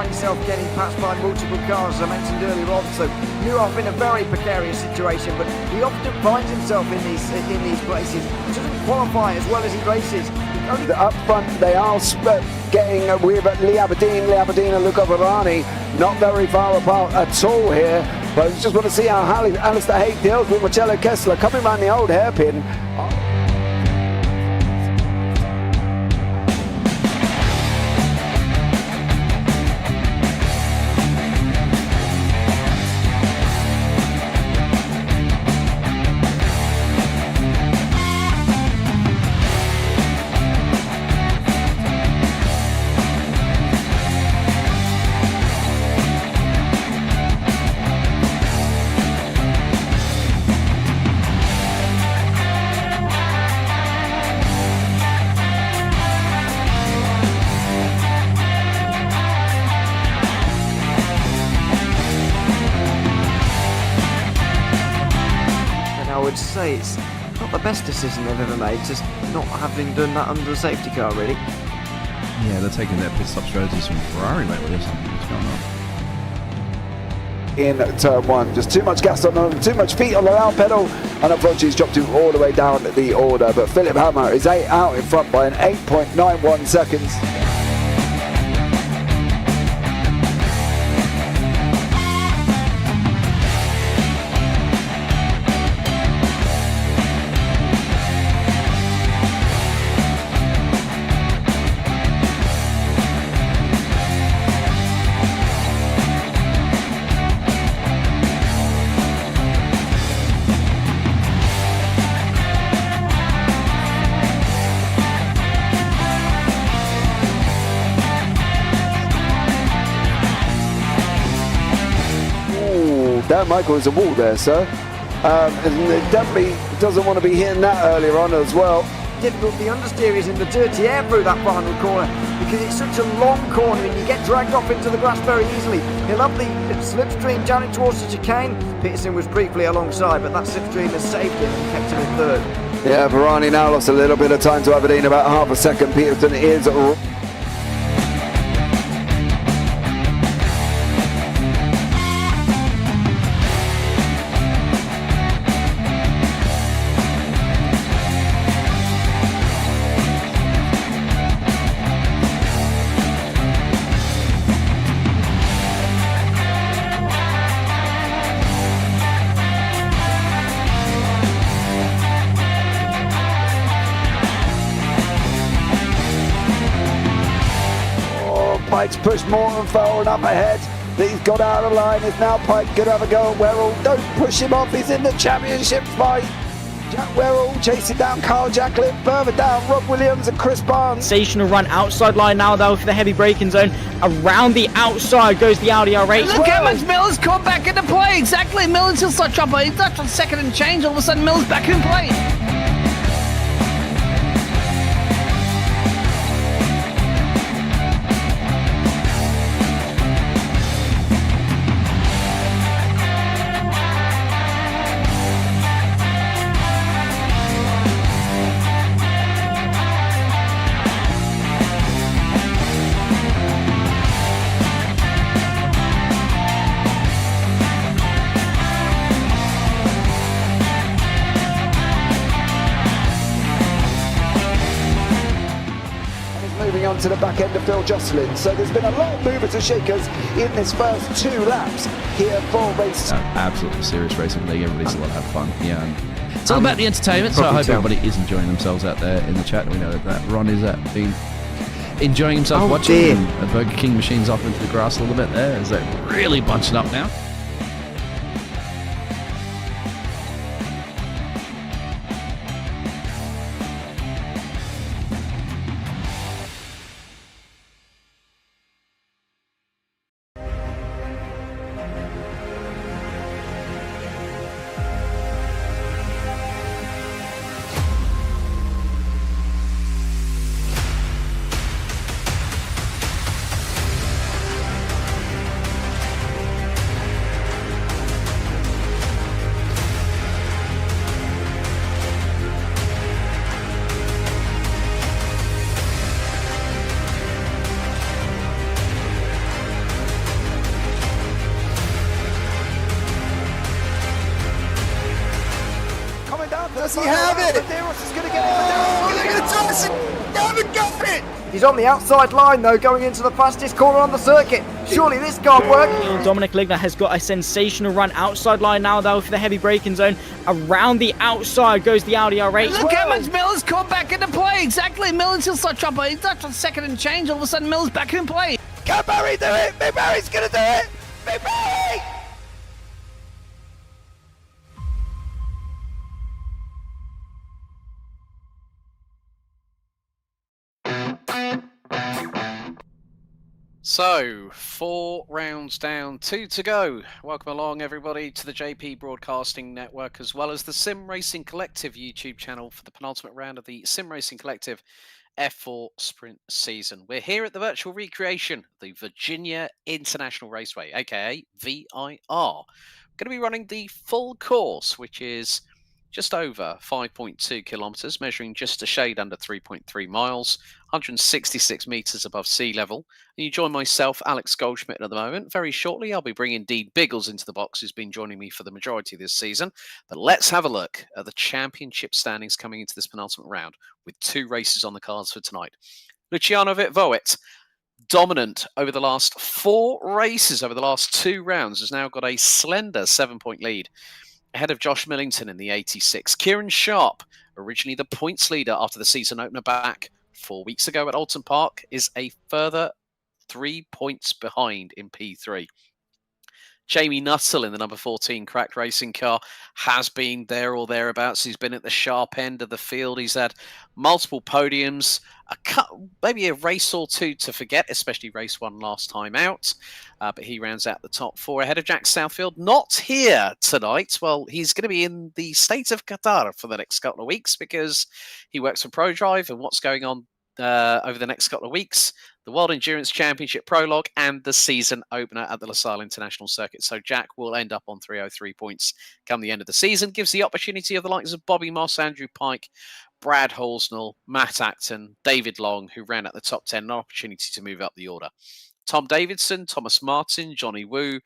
himself getting passed by multiple cars, as I mentioned earlier on, so Newhoff in a very precarious situation, but he often finds himself in these places. He doesn't qualify as well as he races. Up front, they are getting with Lee Aberdeen and Luca Varani not very far apart at all here. But I just want to see how Alistair Haig deals with Marcello Kessler coming around the old hairpin. I would say it's not the best decision they've ever made, just not having done that under the safety car, really. Yeah, they're taking their pit stop strategies from Ferrari lately or something. What's going on? In turn one, just too much gas on them, too much feet on the loud pedal, and unfortunately he's dropped him all the way down the order. But Philip Hammer is out in front by an 8.91 seconds. Dan Michael is a wall there, sir. And it definitely doesn't want to be hitting that earlier on as well. Difficult, the understeer is in the dirty air through that final corner because it's such a long corner and you get dragged off into the grass very easily. He'll have the slipstream down it towards the chicane. Peterson was briefly alongside, but that slipstream has saved him and kept him in third. Yeah, Varani now lost a little bit of time to Aberdeen, about half a second. Peterson is Pike's pushed Morton forward up ahead. He's got out of line. It's now Pike going to have a go at Werrell. Don't push him off. He's in the championship fight. Jack Werrell chasing down Carl Jacklin. Further down, Rob Williams and Chris Barnes. Sensational run outside line now though for the heavy braking zone. Around the outside goes the Audi R8. Look how much Miller's caught back into play. Exactly. Miller's still start trouble. He's left on second and change. All of a sudden, Miller's back in play. Moving on to the back end of Phil Jocelyn. So there's been a lot of movers and shakers in this first 2 laps here for race. Absolutely serious racing league. Everybody's a lot have fun. Yeah, and it's all about the entertainment. So I hope everybody is enjoying themselves out there in the chat. We know that Ron is been enjoying himself watching. And Burger King machines off into the grass a little bit there. Is that really bunching up now? Does he have it? Medeiros is going to get it. He haven't got it! He's on the outside line, though, going into the fastest corner on the circuit. Surely this can't work. Dominic Ligner has got a sensational run outside line now, though, for the heavy braking zone. Around the outside goes the Audi R8. Look how much Miller's come back into play. Exactly. Miller's still such up. He's not on second and change. All of a sudden, Miller's back in play. Can Barry do it? Big Barry's going to do it! Big Barry! So, 4 rounds down, 2 to go. Welcome along, everybody, to the JP Broadcasting Network, as well as the Sim Racing Collective YouTube channel for the penultimate round of the Sim Racing Collective F4 Sprint season. We're here at the virtual recreation, the Virginia International Raceway, aka VIR. We're going to be running the full course, which is just over 5.2 kilometres, measuring just a shade under 3.3 miles, 166 metres above sea level. And you join myself, Alex Goldschmidt, at the moment. Very shortly, I'll be bringing Dean Biggles into the box, who's been joining me for the majority of this season. But let's have a look at the championship standings coming into this penultimate round, with 2 races on the cards for tonight. Luciano Vitvoet, dominant over the last 4 races, over the last 2 rounds, has now got a slender 7-point lead ahead of Josh Millington in the 86. Kieran Sharp, originally the points leader after the season opener back 4 weeks ago at Alton Park, is a further 3 points behind in P3. Jamie Nuttall in the number 14 cracked racing car has been there or thereabouts. He's been at the sharp end of the field. He's had multiple podiums, maybe a race or 2 to forget, especially race 1 last time out. But he rounds out the top 4 ahead of Jack Southfield. Not here tonight. Well, he's going to be in the state of Qatar for the next couple of weeks because he works for ProDrive, and what's going on over the next couple of weeks, the World Endurance Championship Prologue and the season opener at the LaSalle International Circuit. So Jack will end up on 303 points come the end of the season. Gives the opportunity of the likes of Bobby Moss, Andrew Pike, Brad Halsnell, Matt Acton, David Long, who ran at the top 10, an opportunity to move up the order. Tom Davidson, Thomas Martin, Johnny Wu,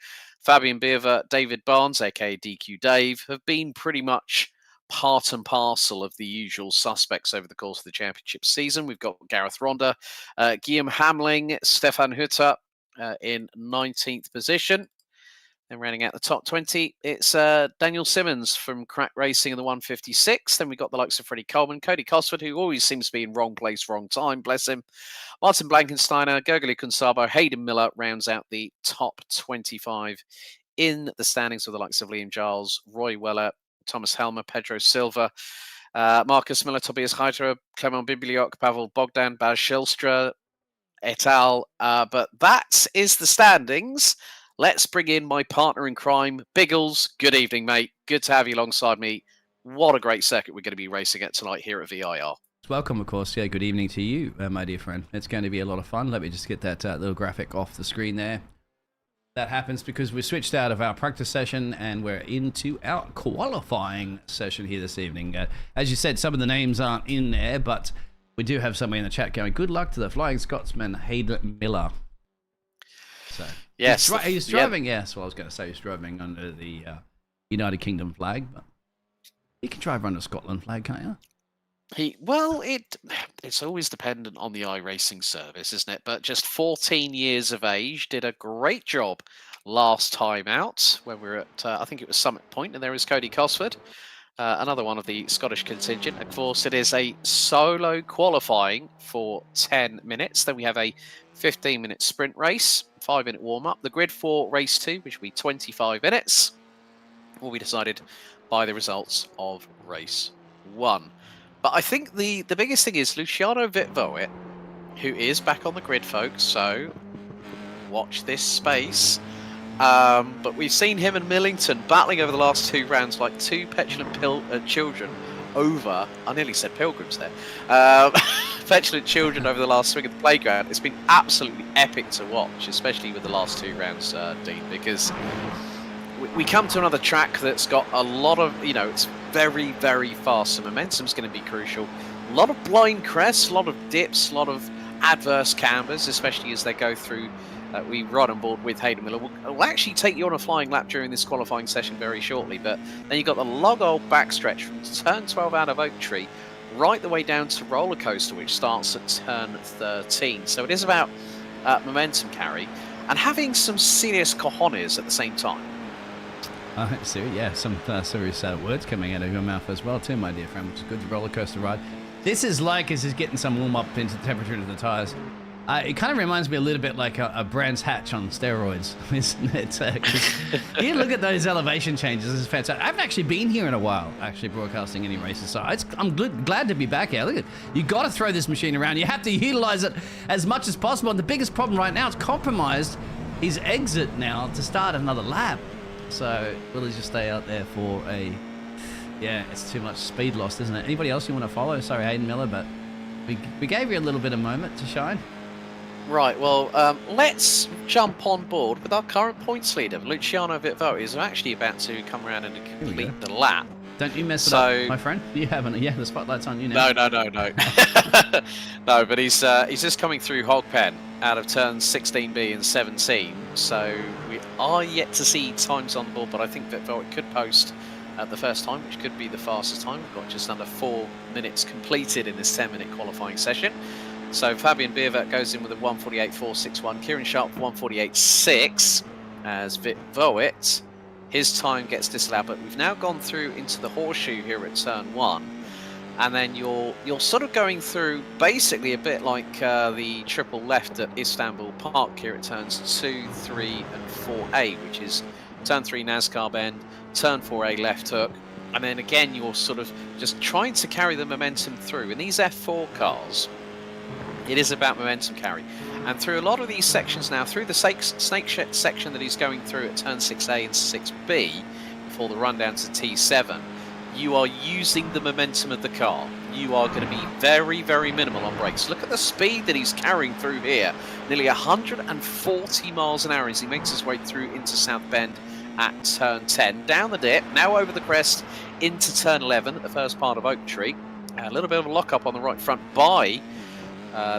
Fabian Beaver, David Barnes, aka DQ Dave, have been pretty much part and parcel of the usual suspects over the course of the championship season. We've got Gareth Ronda, Guillaume Hamling, Stefan Hutter in 19th position. Then rounding out the top 20, it's Daniel Simmons from Crack Racing in the 156. Then we've got the likes of Freddie Coleman, Cody Cosford, who always seems to be in wrong place, wrong time, bless him. Martin Blankensteiner, Gurgly Kunsabo, Hayden Miller rounds out the top 25 in the standings with the likes of Liam Giles, Roy Weller, Thomas Helmer, Pedro Silva, Marcus Miller, Tobias Heiterer, Clement Bibliok, Pavel Bogdan, Baz Schilstra, et al. But that is the standings. Let's bring in my partner in crime, Biggles. Good evening, mate. Good to have you alongside me. What a great circuit we're going to be racing at tonight here at VIR. Welcome, of course. Yeah, good evening to you, my dear friend. It's going to be a lot of fun. Let me just get that little graphic off the screen there. That happens because we switched out of our practice session and we're into our qualifying session here this evening. As you said, some of the names aren't in there, but we do have somebody in the chat going, good luck to the Flying Scotsman, Hayden Miller. So, yes. He's driving, yes. Well, I was going to say he's driving under the United Kingdom flag, but you can drive under Scotland flag, can't you? It's always dependent on the iRacing service, isn't it? But just 14 years of age, did a great job last time out when we were at, I think it was Summit Point, and there is Cody Cosford, another one of the Scottish contingent. Of course, it is a solo qualifying for 10 minutes. Then we have a 15-minute sprint race, 5-minute warm-up. The grid for race 2, which will be 25 minutes, will be decided by the results of race 1. But I think the biggest thing is Luciano Vitvoet, who is back on the grid, folks, so watch this space. But we've seen him and Millington battling over the last 2 rounds like 2 petulant children over, I nearly said pilgrims there, petulant children over the last swing of the playground. It's been absolutely epic to watch, especially with the last 2 rounds, Dean, because we come to another track that's got a lot of, it's very, very fast. So momentum's going to be crucial. A lot of blind crests, a lot of dips, a lot of adverse cambers, especially as they go through that we ride on board with Hayden Miller. We'll actually take you on a flying lap during this qualifying session very shortly, but then you've got the log old backstretch from turn 12 out of Oak Tree right the way down to Roller Coaster, which starts at turn 13. So it is about momentum carry and having some serious cojones at the same time. Yeah, some serious words coming out of your mouth as well too, my dear friend, which is good. Roller coaster ride. This is getting some warm up into the temperature of the tyres. It kind of reminds me a little bit like a Brands Hatch on steroids, isn't it? You look at those elevation changes. This is fantastic. I haven't actually been here in a while, actually broadcasting any races, so I'm glad to be back here. Look at you got to throw this machine around. You have to utilize it as much as possible. And the biggest problem right now is compromised his exit now to start another lap. So will he just stay out there for a... Yeah, it's too much speed loss, isn't it? Anybody else you want to follow? Sorry, Hayden Miller, but we gave you a little bit of moment to shine. Right, well, let's jump on board with our current points leader, Luciano Vitvoe, is actually about to come around and complete the lap. Don't you mess it up, my friend. You haven't. Yeah, the spotlight's on you now. No. No, but he's just coming through Hogpen out of turns 16B and 17. So we are yet to see times on board, but I think that Vitvoe could post at the first time, which could be the fastest time. We've got just under 4 minutes completed in this 10-minute qualifying session. So Fabian Bierwert goes in with a 1:48.461. Kieran Sharp 1:48.6 as Vitvoe. His time gets disallowed, but we've now gone through into the horseshoe here at turn 1, and then you're sort of going through basically a bit like the triple left at Istanbul Park here at turns 2, 3, and 4A, which is turn 3 NASCAR bend, turn 4A left hook, and then again you're sort of just trying to carry the momentum through. In these F4 cars, it is about momentum carry. And through a lot of these sections now, through the snake section that he's going through at turn 6A and 6B, before the run down to T7, you are using the momentum of the car. You are going to be very, very minimal on brakes. Look at the speed that he's carrying through here. Nearly 140 miles an hour as he makes his way through into South Bend at turn 10. Down the dip, now over the crest into turn 11 at the first part of Oak Tree. A little bit of a lock-up on the right front by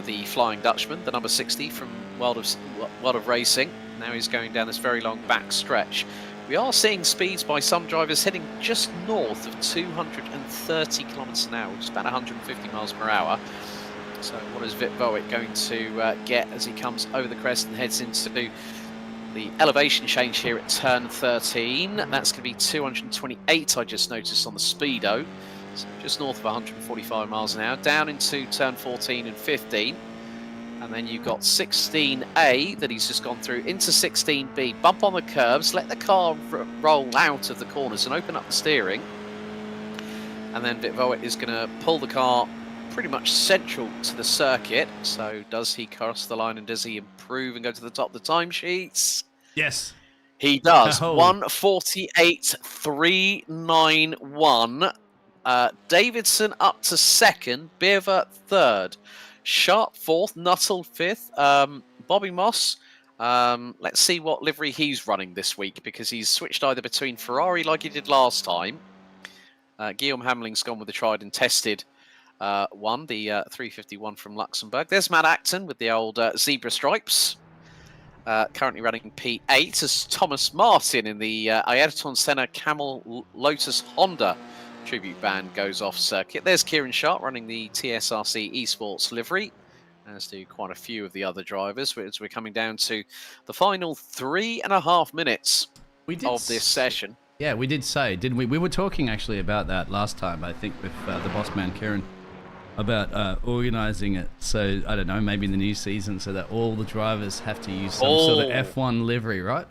the Flying Dutchman, the number 60 from World of Racing. Now he's going down this very long back stretch. We are seeing speeds by some drivers heading just north of 230 kilometers an hour, which is about 150 miles per hour. So what is Vitvoe going to get as he comes over the crest and heads into the elevation change here at turn 13? That's going to be 228, I just noticed on the speedo. So just north of 145 miles an hour, down into turn 14 and 15. And then you've got 16A that he's just gone through, into 16B. Bump on the curbs, let the car roll out of the corners and open up the steering. And then Vitvoe is going to pull the car pretty much central to the circuit. So does he cross the line and does he improve and go to the top of the timesheets? Yes. He does. Oh. 1:48.391. Davidson up to second, Bierwert third, Sharp fourth, Nuttall fifth, Bobby Moss. Let's see what livery he's running this week, because he's switched either between Ferrari like he did last time. Guillaume Hamling's gone with the tried and tested one, the 351 from Luxembourg. There's Matt Acton with the old zebra stripes. Currently running P8 as Thomas Martin in the Ayrton Senna Camel Lotus Honda tribute band goes off circuit. There's Kieran Sharp running the TSRC Esports livery, as do quite a few of the other drivers, as we're coming down to the final 3.5 minutes of this session. Yeah, we did say, didn't we? We were talking actually about that last time, I think, with the boss man Kieran, about organising it. So, I don't know, maybe in the new season, so that all the drivers have to use some sort of F1 livery, right?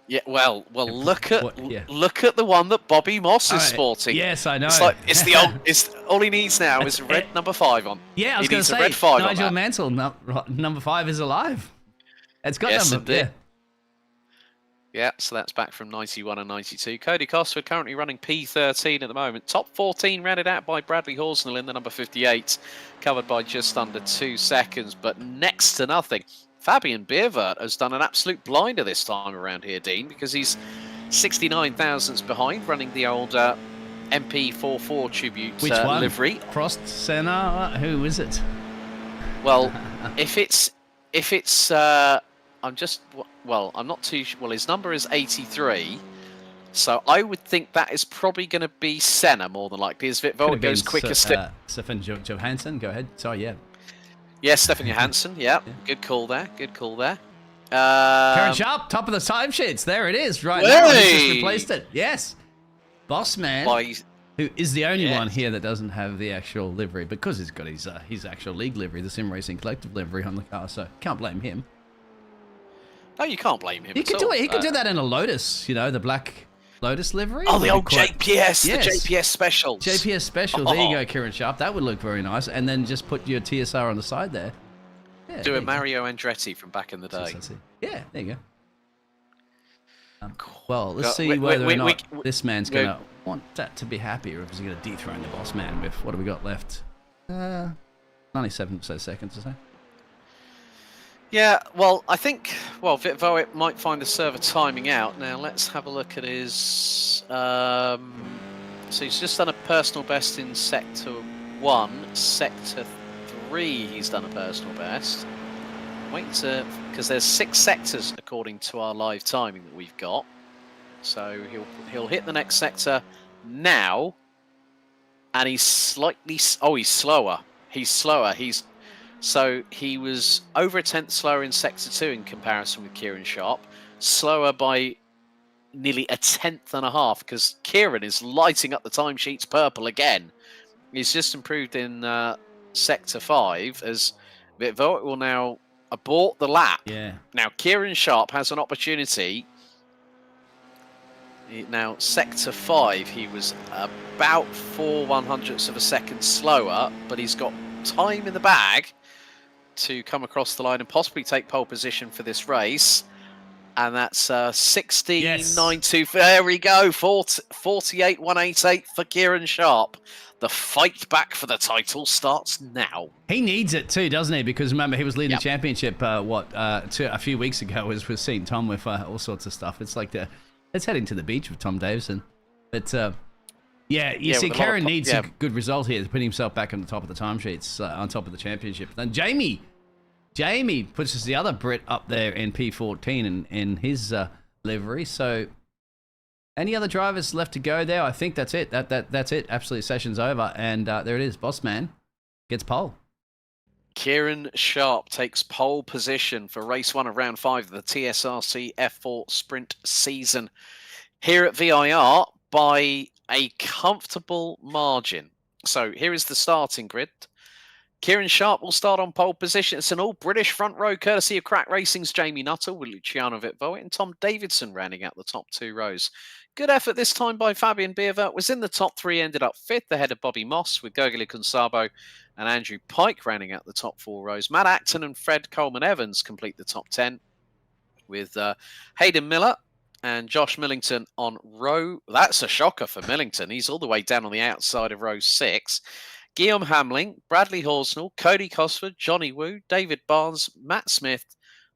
Yeah, well, look at the one that Bobby Moss is sporting. Yes, I know. It's the old. It's all he needs now is a red number 5 on. Yeah, I was going to say, red 5 Nigel Mansell, number 5 is alive. It's got number. Indeed. Yeah, so that's back from 91 and 92. Cody Cosford currently running P13 at the moment. Top 14 rounded out by Bradley Horsnell in the number 58, covered by just under 2 seconds, but next to nothing. Fabian Bierwert has done an absolute blinder this time around here, Dean, because he's 69 thousandths behind, running the old MP44 tribute livery. Prost, Senna, who is it? Well, if it's I'm just, well, I'm not too sure. Well, his number is 83. So I would think that is probably going to be Senna more than likely. As Vitvoet goes quicker still. Stefan Johansson, go ahead. Sorry, yeah. Yeah, Stefan Johansson. Yeah, good call there. Good call there. Karen Sharp, top of the timesheets. There it is, right now. He's just replaced it. Yes. Boss Man, who is the only one here that doesn't have the actual livery because he's got his actual league livery, the Sim Racing Collective livery on the car, so can't blame him. No, you can't blame him. He could do it. He could do that in a Lotus, the black Lotus livery. Oh, the old JPS, the JPS specials. JPS special. There you go, Kieran Sharp. That would look very nice. And then just put your TSR on the side there. Yeah, do a Mario Andretti from back in the day. Yeah, there you go. Well, let's see whether or not this man's going to want that to be happy, or if he's going to dethrone the boss man with, what do we got left? 97 seconds or so. Yeah, well, I think, Vitvoet might find the server timing out. Now, let's have a look at his... so he's just done a personal best in Sector 1. Sector 3, he's done a personal best. Because there's 6 sectors, according to our live timing that we've got. So he'll hit the next sector now. And he's slightly... Oh, he's slower. So he was over a tenth slower in Sector 2 in comparison with Kieran Sharp. Slower by nearly a tenth and a half, because Kieran is lighting up the timesheets purple again. He's just improved in Sector 5, as Vitvoet will now abort the lap. Yeah. Now, Kieran Sharp has an opportunity. Now, Sector 5, he was about 4/100ths of a second slower, but he's got time in the bag to come across the line and possibly take pole position for this race. And that's 16.92. There we go. 48.188 for Kieran Sharp. The fight back for the title starts now. He needs it too, doesn't he? Because remember, he was leading the championship, a few weeks ago, as we've seen Tom with all sorts of stuff. It's like let's heading to the beach with Tom Davison. But you see, Kieran needs a good result here to put himself back on the top of the timesheets, on top of the championship. Then Jamie puts us the other Brit up there in P14 in his livery. So, any other drivers left to go there? I think that's it. That's it. Absolutely, session's over, and there it is. Boss Man gets pole. Kieran Sharp takes pole position for race 1 of round 5 of the TSRC F4 Sprint season here at VIR by a comfortable margin. So here is the starting grid. Kieran Sharp will start on pole position. It's an all-British front row, courtesy of Crack Racing's Jamie Nuttall, with Luciano Vitvoet and Tom Davidson rounding out the top 2 rows. Good effort this time by Fabian Biervert. Was in the top 3, ended up 5th ahead of Bobby Moss, with Gergely Kunsabo and Andrew Pike rounding out the top 4 rows. Matt Acton and Fred Coleman-Evans complete the top 10, with Hayden Miller and Josh Millington on row... That's a shocker for Millington. He's all the way down on the outside of row 6. Guillaume Hamling, Bradley Horsnell, Cody Cosford, Johnny Wu, David Barnes, Matt Smith,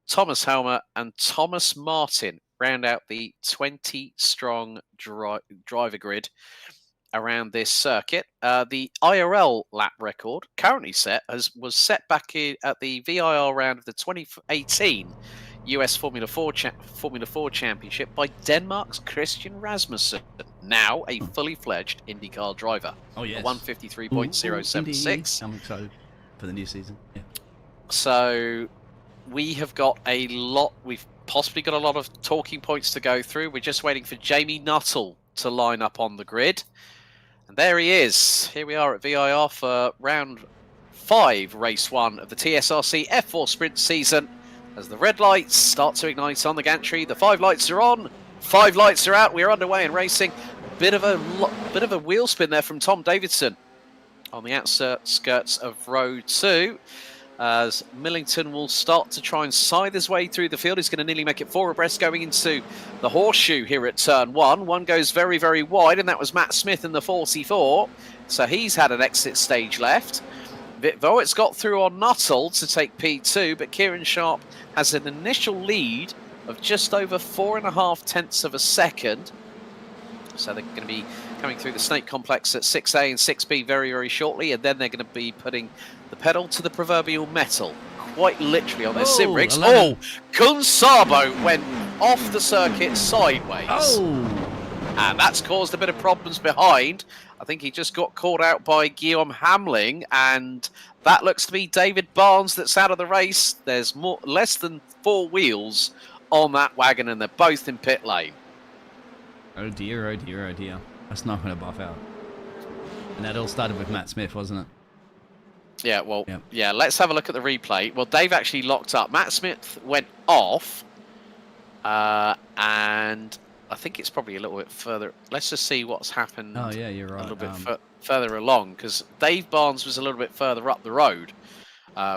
Thomas Helmer and Thomas Martin round out the 20-strong driver grid around this circuit. The IRL lap record currently set was set back at the VIR round of the 2018 US Formula 4 Championship by Denmark's Christian Rasmussen, now a fully fledged IndyCar driver. Oh yes, 153.076. I'm excited for the new season. Yeah. So we have got a lot. We've possibly got a lot of talking points to go through. We're just waiting for Jamie Nuttall to line up on the grid, and there he is. Here we are at VIR for round 5, race 1 of the TSRC F4 Sprint season. As the red lights start to ignite on the gantry, the 5 lights are on, 5 lights are out. We're underway in racing. Bit of a wheel spin there from Tom Davidson on the outskirts of row 2. As Millington will start to try and scythe his way through the field. He's going to nearly make it 4 abreast going into the horseshoe here at turn 1. One goes very, very wide, and that was Matt Smith in the 44. So he's had an exit stage left. Vitvoet's got through on Nuttall to take P2, but Kieran Sharp has an initial lead of just over 4.5 tenths of a second. So they're going to be coming through the Snake Complex at 6A and 6B very, very shortly, and then they're going to be putting the pedal to the proverbial metal quite literally on their sim rigs. 11. Oh, Kunsabo went off the circuit sideways. Oh! And that's caused a bit of problems behind. I think he just got caught out by Guillaume Hamling, and that looks to be David Barnes that's out of the race. There's less than 4 wheels on that wagon, and they're both in pit lane. Oh dear, oh dear, oh dear. That's not going to buff out. And that all started with Matt Smith, wasn't it? Yeah, well, yeah, let's have a look at the replay. Well, Dave actually locked up. Matt Smith went off, and I think it's probably a little bit further. Let's just see what's happened. Oh, yeah, you're right. A little bit further along, because Dave Barnes was a little bit further up the road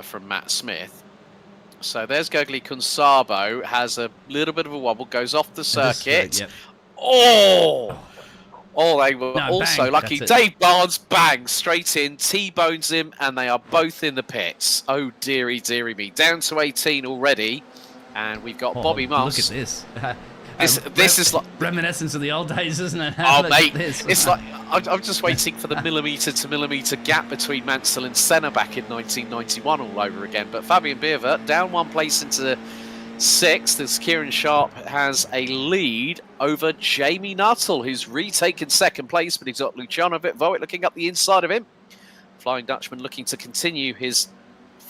from Matt Smith. So there's Gurgly Kunsabo, has a little bit of a wobble, goes off the circuit. Yep. Oh, they were also bang, lucky. Dave Barnes bangs straight in, T-bones him, and they are both in the pits. Oh, dearie, dearie me. Down to 18 already, and we've got Bobby Moss. Look at this. This is like reminiscence of the old days, isn't it? Oh, mate, it's like I'm just waiting for the millimetre to millimetre gap between Mansell and Senna back in 1991 all over again. But Fabian Bierwert down 1 place into 6th as Kieran Sharp has a lead over Jamie Nuttall, who's retaken 2nd place, but he's got Luciano Vitvoet looking up the inside of him. Flying Dutchman looking to continue his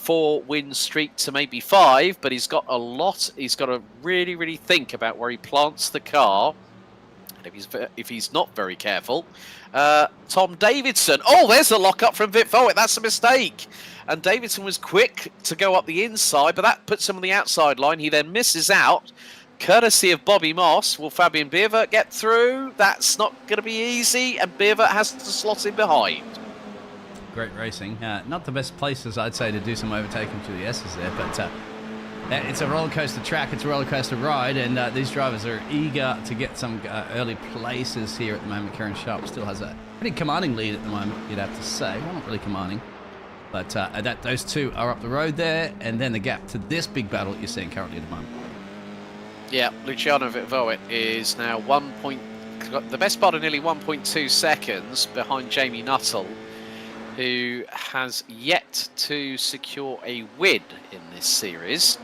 4-win streak to maybe 5, but he's got a lot. He's got to really, really think about where he plants the car. And if he's not very careful, Tom Davidson. Oh, there's a lock-up from Vitvoet. That's a mistake. And Davidson was quick to go up the inside, but that puts him on the outside line. He then misses out. Courtesy of Bobby Moss. Will Fabian Bierwert get through? That's not going to be easy, and Bierwert has to slot in behind. Great racing. Not the best places, I'd say, to do some overtaking through the S's there, but it's a roller coaster track, it's a roller coaster ride, and these drivers are eager to get some early places here at the moment. Kieran Sharp still has a pretty commanding lead at the moment, you'd have to say. Well, not really commanding, but those two are up the road there, and then the gap to this big battle you're seeing currently at the moment. Yeah, Luciano Vitvoet is now the best part of nearly 1.2 seconds behind Jamie Nuttall, who has yet to secure a win in this series,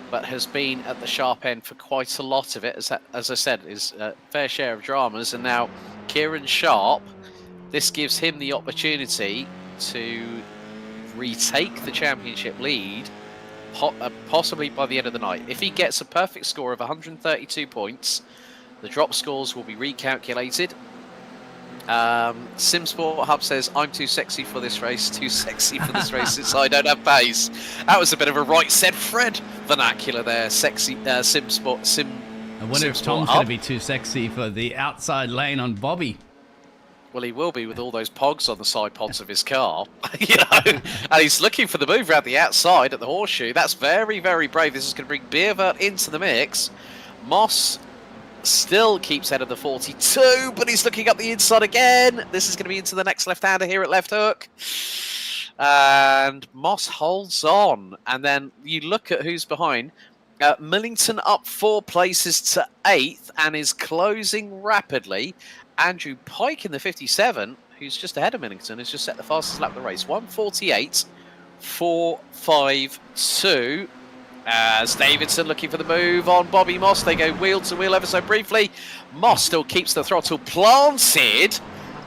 but has been at the sharp end for quite a lot of it. As I said, is a fair share of dramas. And now Kieran Sharp, this gives him the opportunity to retake the championship lead, possibly by the end of the night. If he gets a perfect score of 132 points, the drop scores will be recalculated. SimSport Hub says, I'm too sexy for this race, since I don't have pace. That was a bit of a right said Fred vernacular there. Sexy SimSport I wonder if Tom's going to be too sexy for the outside lane on Bobby. Well, he will be with all those pogs on the side pods of his car. And he's looking for the move around the outside at the horseshoe. That's very, very brave. This is going to bring Bierwert into the mix. Moss still keeps ahead of the 42, but he's looking up the inside again. This is going to be into the next left-hander here at left hook. And Moss holds on. And then you look at who's behind. Millington up 4 places to 8th and is closing rapidly. Andrew Pike in the 57, who's just ahead of Millington, has just set the fastest lap of the race. 1:48.452. As Davidson looking for the move on Bobby Moss. They go wheel to wheel ever so briefly. Moss still keeps the throttle planted.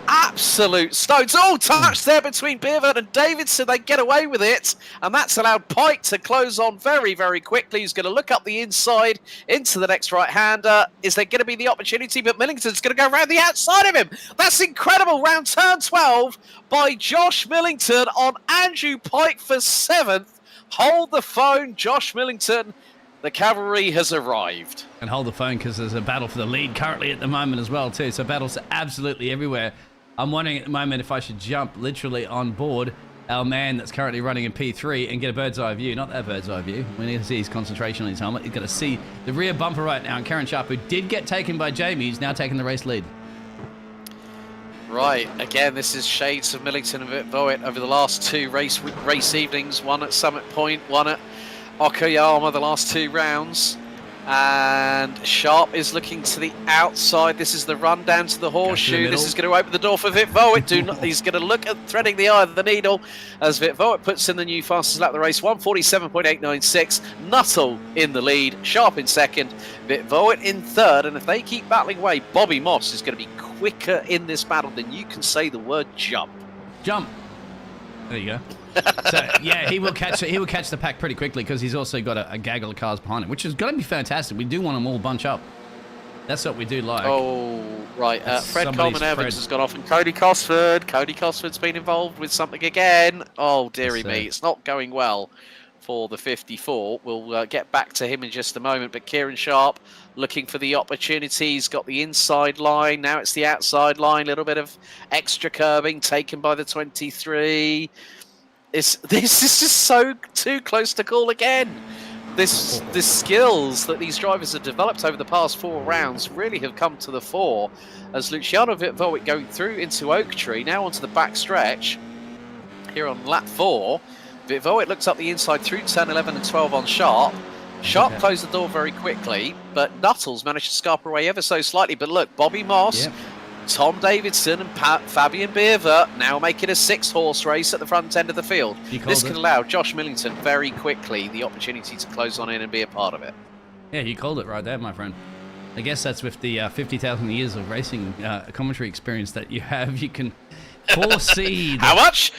Absolute stones. Oh, touch there between Bierwert and Davidson. They get away with it. And that's allowed Pike to close on very, very quickly. He's going to look up the inside into the next right-hander. Is there going to be the opportunity? But Millington's going to go around the outside of him. That's incredible. Round turn 12 by Josh Millington on Andrew Pike for 7th. Hold the phone, Josh Millington. The cavalry has arrived. And hold the phone because there's a battle for the lead currently at the moment as well too. So battles are absolutely everywhere. I'm wondering at the moment if I should jump literally on board our man that's currently running in P3 and get a bird's eye view. Not that bird's eye view. We need to see his concentration on his helmet. He's got to see the rear bumper right now. And Kieran Sharp, who did get taken by Jamie, is now taking the race lead. Right, again, this is shades of Millington and Vitvoet over the last 2 race evenings. One at Summit Point, one at Okayama the last 2 rounds. And Sharp is looking to the outside. This is the run down to the horseshoe. This is going to open the door for Vit Voet. He's going to look at threading the eye of the needle as Vit Voet puts in the new fastest lap of the race, 1:47.896. Nuttall in the lead, Sharp in second, Vit Voet in third. And if they keep battling away, Bobby Moss is going to be quicker in this battle than you can say the word jump. Jump. There you go. So yeah, he will catch the pack pretty quickly because he's also got a gaggle of cars behind him, which is going to be fantastic. We do want them all bunch up. That's what we do like. Oh, right. Fred Coleman Evans has gone off, and Cody Cosford. Cody Cosford's been involved with something again. Oh, dearie me. It's not going well for the 54. We'll get back to him in just a moment. But Kieran Sharp looking for the opportunities. Got the inside line. Now it's the outside line. A little bit of extra curbing taken by the 23. This is just so too close to call again. The skills that these drivers have developed over the past 4 rounds really have come to the fore as Luciano Vit Voet going through into Oak Tree, now onto the back stretch here on lap 4. Vit Voet looks up the inside through turn 11 and 12 on Sharp. Sharp closed the door very quickly, but Nuttall's managed to scarper away ever so slightly. But look, Bobby Moss, Tom Davidson and Fabian Beerver now making a 6-horse race at the front end of the field. This can allow Josh Millington very quickly the opportunity to close on in and be a part of it. Yeah, you called it right there, my friend. I guess that's with the 50,000 years of racing commentary experience that you have. You can foresee. How much?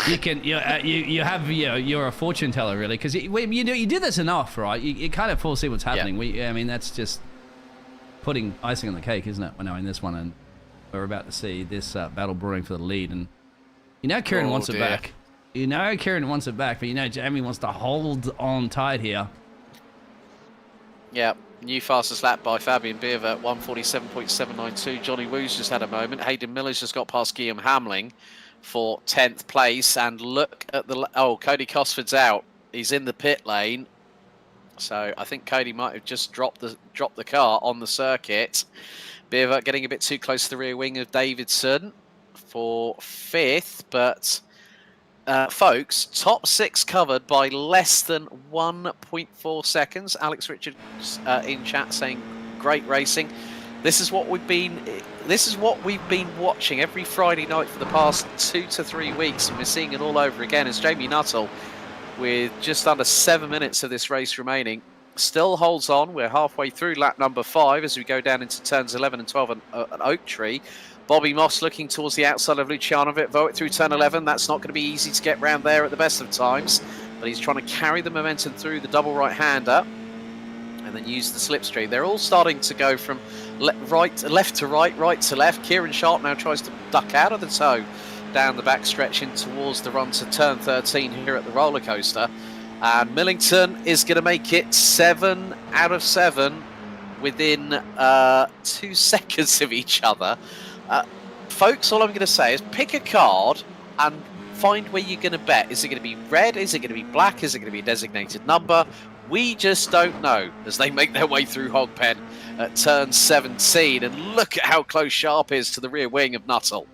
You can. You're a fortune teller, really, because you do this enough, right? You kind of foresee what's happening. Yeah. I mean, that's just putting icing on the cake, isn't it? We're knowing this one, and we're about to see this battle brewing for the lead. And Kieran wants it back. Kieran wants it back, but Jamie wants to hold on tight here. Yeah, new fastest lap by Fabian Beerver, 1:47.792. Johnny Woo's just had a moment. Hayden Miller's just got past Guillaume Hamling for 10th place. And look at Cody Cosford's out. He's in the pit lane. So I think Cody might have just dropped the car on the circuit. Beerver getting a bit too close to the rear wing of Davidson for 5th, but folks, top 6 covered by less than 1.4 seconds. Alex Richards in chat saying great racing. This is what we've been watching every Friday night for the past 2 to 3 weeks, and we're seeing it all over again as Jamie Nuttall, with just under 7 minutes of this race remaining, still holds on. We're halfway through lap number 5 as we go down into turns 11 and 12 at Oak Tree. Bobby Moss looking towards the outside of Luciano Vit Voet through turn 11. That's not going to be easy to get round there at the best of times, but he's trying to carry the momentum through the double right-hander and then use the slipstream. They're all starting to go from left to right, right to left. Kieran Sharp now tries to duck out of the toe down the back stretch in towards the run to turn 13 here at the roller coaster, and Millington is going to make it 7 out of 7 within 2 seconds of each other. Folks, all I'm going to say is pick a card and find where you're going to bet. Is it going to be red? Is it going to be black? Is it going to be a designated number? We just don't know as they make their way through Hogpen at turn 17, and look at how close Sharp is to the rear wing of Nuttall.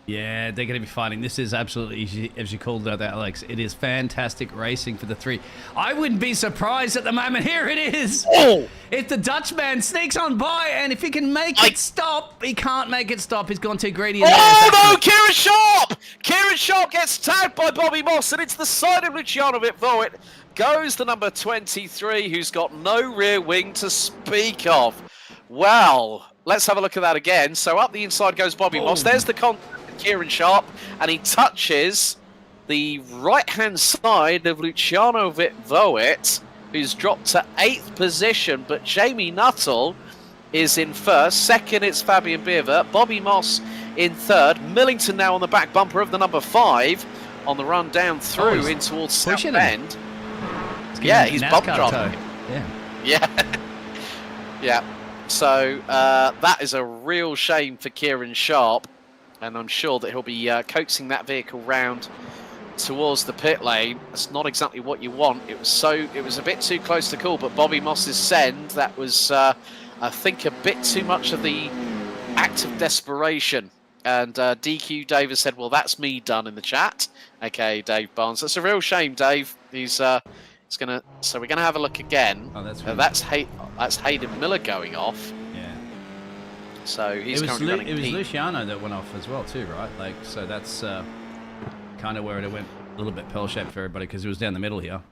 Yeah, they're going to be fighting. This is absolutely, as you called it, Alex, it is fantastic racing for the 3. I wouldn't be surprised at the moment. Here it is. Oh! If the Dutchman sneaks on by, and if he can make it stop, he can't make it stop. He's gone too greedy. Oh, no! Kieran Sharp! Kieran Sharp gets tagged by Bobby Moss, and it's the side of Luciano Vit Voet. Goes the number 23, who's got no rear wing to speak of. Well, let's have a look at that again. So up the inside goes Bobby Moss. There's the contact with Kieran Sharp, and he touches the right-hand side of Luciano Vit Voet, who's dropped to 8th position, but Jamie Nuttall is in 1st. 2nd, it's Fabian Beerver. Bobby Moss in 3rd. Millington now on the back bumper of the number 5 on the run down through in towards South Bend. Yeah, he's bump dropping. Yeah. So that is a real shame for Kieran Sharp, and I'm sure that he'll be coaxing that vehicle round towards the pit lane. That's not exactly what you want. It was a bit too close to call, but Bobby Moss's send, that was I think a bit too much of the act of desperation. And DQ Dave said, well, that's me done in the chat. Okay, Dave Barnes. That's a real shame, Dave. So we're gonna have a look again. Oh, that's that's Hayden Miller going off. Yeah. So he's currently running. It was Pete. Luciano that went off as well too, right? Like, so that's kind of where it went a little bit pearl-shaped for everybody because it was down the middle here.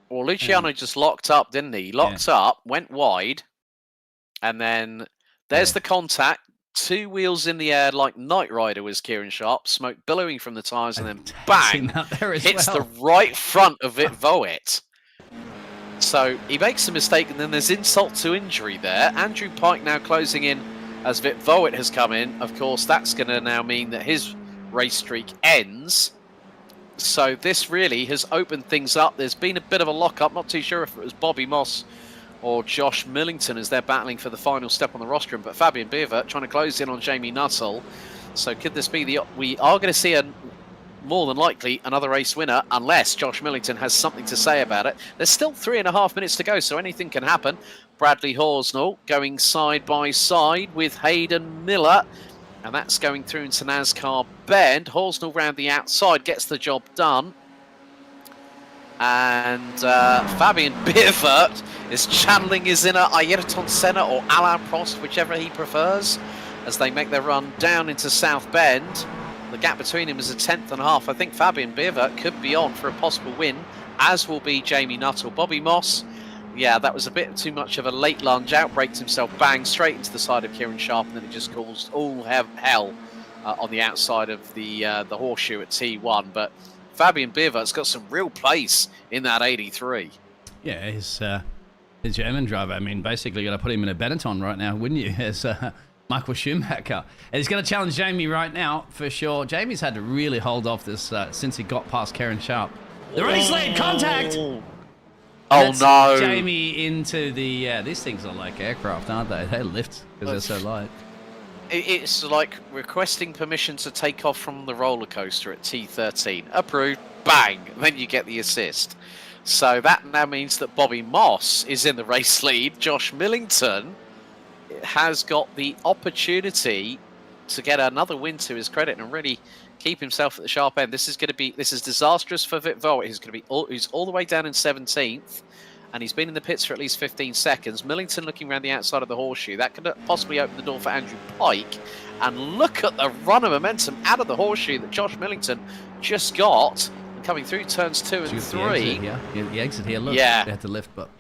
Well, Luciano just locked up, didn't he? Locked up, went wide, and then there's the contact. 2 wheels in the air like Knight Rider was Kieran Sharp. Smoke billowing from the tyres, and then bang! Hits the right front of Vit Voet. So he makes a mistake, and then there's insult to injury there. Andrew Pike now closing in as Vit Voet has come in. Of course, that's going to now mean that his race streak ends. So this really has opened things up. There's been a bit of a lock-up. Not too sure if it was Bobby Moss or Josh Millington as they're battling for the final step on the rostrum. But Fabian Beervert trying to close in on Jamie Nuttall. So could this be we are going to see more than likely another race winner unless Josh Millington has something to say about it. There's still 3.5 minutes to go, so anything can happen. Bradley Horsnell going side by side with Hayden Miller. And that's going through into NASCAR Bend. Horsnell round the outside gets the job done. And Fabian Beervert is channeling his inner Ayrton Senna or Alain Prost, whichever he prefers, as they make their run down into South Bend. The gap between him is 1.5 tenths. I think Fabian Beervert could be on for a possible win, as will be Jamie Nuttall. Bobby Moss, yeah, that was a bit too much of a late lunge. Outbraked himself, bang, straight into the side of Kieran Sharp, and then it just caused all hell on the outside of the horseshoe at T1. But Fabian Beervert's got some real pace in that 83. Yeah, he's a German driver. I mean, basically, you're going to put him in a Benetton right now, wouldn't you? As Michael Schumacher. And he's going to challenge Jamie right now, for sure. Jamie's had to really hold off this since he got past Kieran Sharp. The race lane contact! Oh, no. Jamie into the... these things are like aircraft, aren't they? They lift because they're so light. It's like requesting permission to take off from the roller coaster at T13. Approved, bang, then you get the assist. So that now means that Bobby Moss is in the race lead. Josh Millington has got the opportunity to get another win to his credit and really keep himself at the sharp end. This is disastrous for Vit Voet. He's all the way down in 17th. And he's been in the pits for at least 15 seconds. Millington looking around the outside of the horseshoe. That could possibly open the door for Andrew Pike. And look at the run of momentum out of the horseshoe that Josh Millington just got. Coming through turns 2 and 3. The exit here, look. Yeah. They had to lift, but...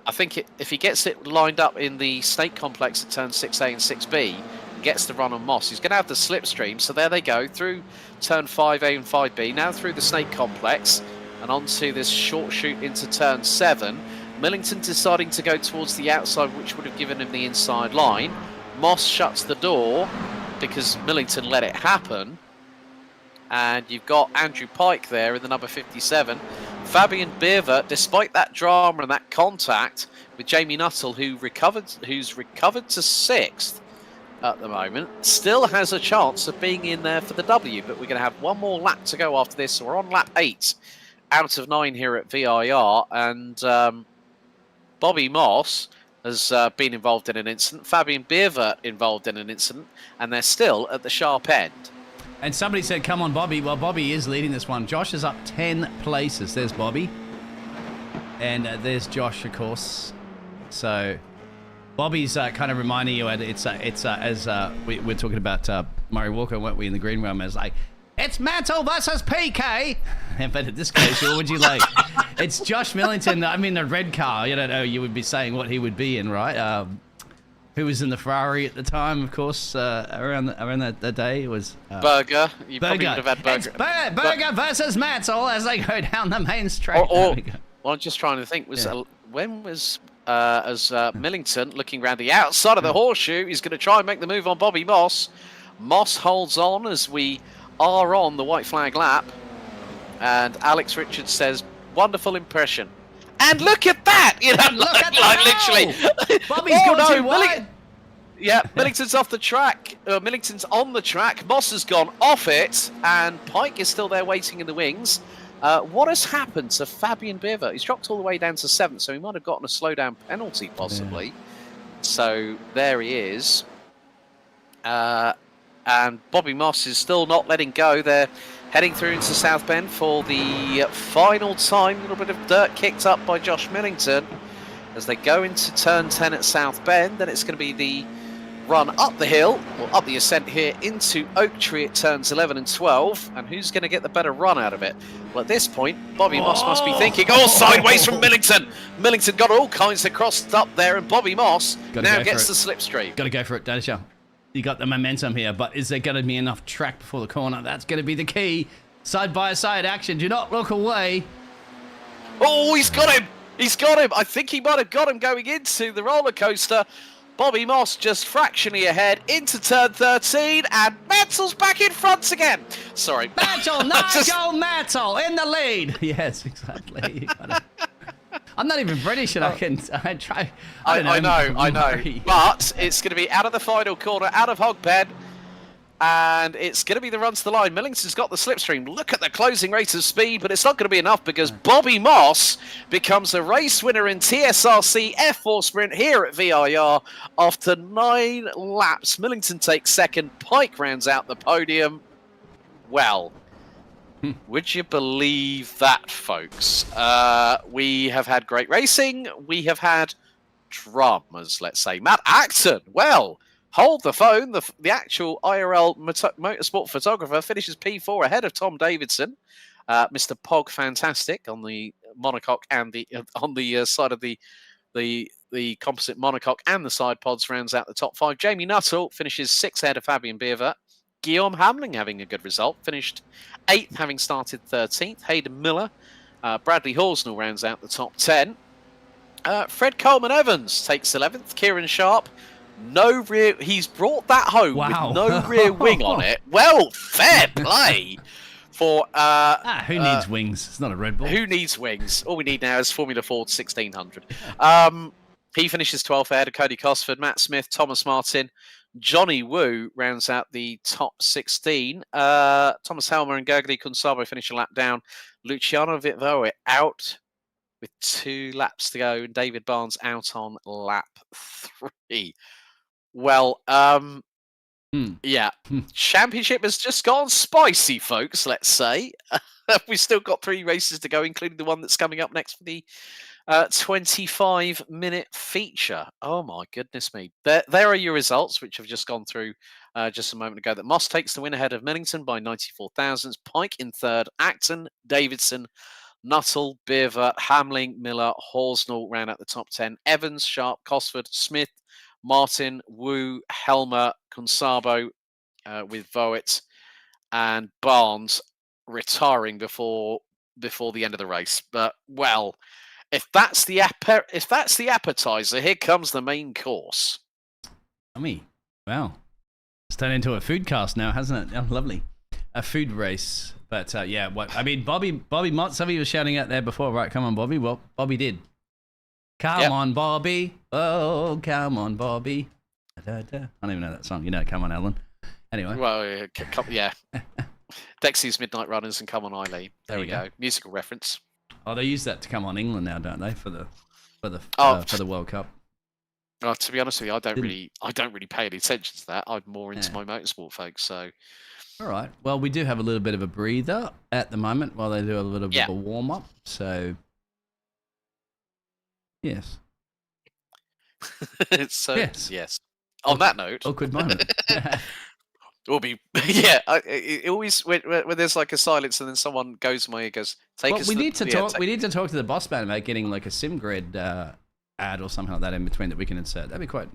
I think if he gets it lined up in the snake complex at turns 6A and 6B, gets the run on Moss, he's going to have the slipstream. So there they go, through turn 5A and 5B. Now through the snake complex. And onto this short shoot into turn 7. Millington deciding to go towards the outside, which would have given him the inside line. Moss shuts the door because Millington let it happen. And you've got Andrew Pike there in the number 57. Fabian Beervert, despite that drama and that contact with Jamie Nuttall, who's recovered to 6th at the moment, still has a chance of being in there for the W. But we're going to have one more lap to go after this. So we're on lap 8. Out of 9 here at VIR, and Bobby Moss has been involved in an incident. Fabian Beervert involved in an incident, and they're still at the sharp end. And somebody said, come on, Bobby. Well, Bobby is leading this one. Josh is up 10 places. There's Bobby. And there's Josh, of course. So Bobby's kind of reminding you, as we're talking about Murray Walker, weren't we, in the green room, as like, it's Mantle versus PK. But in this case, what would you like? It's Josh Millington. I'm in a red car. You don't know. You would be saying what he would be in, right? Who was in the Ferrari at the time, of course, around that day. It was Berger. You Berger. probably would have had Berger. It's Berger versus Mantle as they go down the main straight. Well, I'm just trying to think. When was Millington looking around the outside of the horseshoe? He's going to try and make the move on Bobby Moss. Moss holds on as we are on the white flag lap, and Alex Richards says, "Wonderful impression." And look at that! You know, look at that! Literally. Bobby's gone too wide. Yeah, Millington's off the track. Millington's on the track. Moss has gone off it, and Pike is still there waiting in the wings. What has happened to Fabian Beervert? He's dropped all the way down to 7th, so he might have gotten a slowdown penalty, possibly. Yeah. So there he is. And Bobby Moss is still not letting go. They're Heading through into South Bend for the final time. A little bit of dirt kicked up by Josh Millington as they go into turn 10 at South Bend. Then it's going to be the run up the hill, or up the ascent here, into Oak Tree at turns 11 and 12. And who's going to get the better run out of it? Well, at this point, Bobby Moss must be thinking, sideways from Millington. Millington got all kinds of crossed up there, and Bobby Moss now gets the slipstream. Got to go for it, Danisha. You got the momentum here, but is there going to be enough track before the corner? That's going to be the key. Side-by-side action. Do not look away. Oh, he's got him. He's got him. I think he might have got him going into the roller coaster. Bobby Moss just fractionally ahead into turn 13, and Mattel's back in front again. Sorry. Nigel Mattel in the lead. Yes, exactly. I'm not even British, and I try. I know. But it's going to be out of the final corner, out of Hogpen, and it's going to be the run to the line. Millington's got the slipstream. Look at the closing rate of speed, but it's not going to be enough because Bobby Moss becomes a race winner in TSRC F4 Sprint here at VIR after 9 laps. Millington takes second. Pike rounds out the podium. Well, would you believe that, folks? We have had great racing. We have had dramas, let's say. Matt Acton, well, hold the phone. The actual IRL motorsport photographer finishes P4 ahead of Tom Davidson. Mr. Pog Fantastic on the monocoque and on the side of the composite monocoque and the side pods rounds out the top 5. Jamie Nuttall finishes 6th ahead of Fabian Bierver. Guillaume Hamling having a good result, finished 8th, having started 13th. Hayden Miller, Bradley Horsnell rounds out the top 10. Fred Coleman-Evans takes 11th. Kieran Sharp, he's brought that home with no rear wing on it. Well, fair play for... who needs wings? It's not a Red Bull. Who needs wings? All we need now is Formula Ford 1600. He finishes 12th ahead of Cody Cosford, Matt Smith, Thomas Martin. Johnny Wu rounds out the top 16. Thomas Helmer and Gergely Kunsabo finish a lap down. Luciano Vitvoe out with 2 laps to go. And David Barnes out on lap 3. Well, yeah. Championship has just gone spicy, folks, let's say. We've still got 3 races to go, including the one that's coming up next for the 25-minute feature. Oh my goodness me. There are your results, which have just gone through just a moment ago. That Moss takes the win ahead of Millington by 94 thousandths. Pike in 3rd. Acton, Davidson, Nuttall, Bierver, Hamling, Miller, Horsnell round out the top 10. Evans, Sharp, Cosford, Smith, Martin, Wu, Helmer, Kunsabo with Voet, and Barnes retiring before the end of the race. But well, if that's the appetizer, here comes the main course. Wow. It's turned into a food cast now, hasn't it? Oh, lovely. A food race. But yeah, Bobby Mott, somebody was shouting out there before, right? Come on, Bobby. Well, Bobby did. Come on, Bobby. Oh, come on, Bobby. Da, da. I don't even know that song. You know, come on, Ellen. Anyway. Well, yeah. Dexy's Midnight Runners and Come on, Eileen. There we go. Musical reference. Oh, they use that to Come on England now, don't they? For the World Cup. To be honest with you, I don't really pay any attention to that. I'm more into my motorsport, folks. So. All right. Well, we do have a little bit of a breather at the moment while they do a little bit of a warm up. So. Yes. Yes. On that note. Awkward moment. Will be it always when there's like a silence and then someone goes to my ear goes take us. We need to talk to the boss man about getting like a SimGrid ad or something like that in between that we can insert. That'd be quite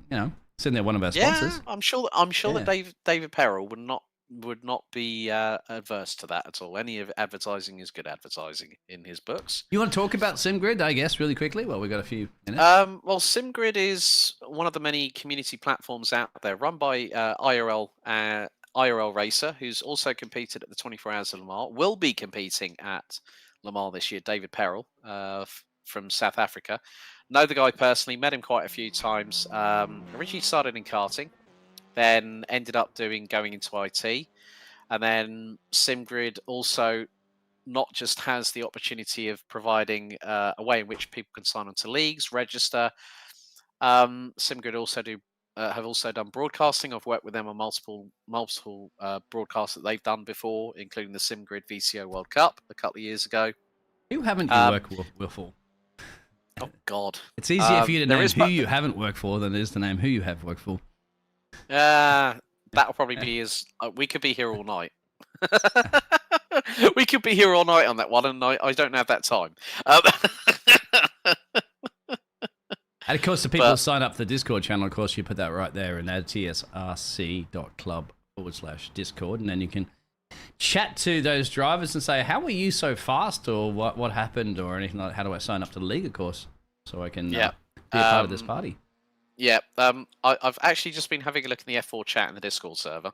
sitting there one of our sponsors. Yeah, I'm sure that David Perrell would not be adverse to that at all. Any of advertising is good advertising in his books. You want to talk about SimGrid, I guess, really quickly? Well, we've got a few minutes. Well, SimGrid is one of the many community platforms out there run by IRL Racer, who's also competed at the 24 Hours of Le Mans, will be competing at Le Mans this year, David Perrell from South Africa. Know the guy personally, met him quite a few times. Originally started in karting, then ended up going into IT. And then SimGrid also not just has the opportunity of providing a way in which people can sign on to leagues, register. SimGrid also do have also done broadcasting. I've worked with them on multiple broadcasts that they've done before, including the SimGrid VCO World Cup a couple of years ago. Who haven't you worked for? Oh God! It's easier for you to name who you haven't worked for than it is to name who you have worked for. That'll probably be we could be here all night. We could be here all night on that one, and I don't have that time. And of course, the people who sign up for the Discord channel, of course, you put that right there in tsrc.club/Discord, and then you can chat to those drivers and say, how were you so fast, or what happened, or anything like that. How do I sign up to the league, of course, so I can be a part of this party. Yeah, I've actually just been having a look in the F4 chat in the Discord server.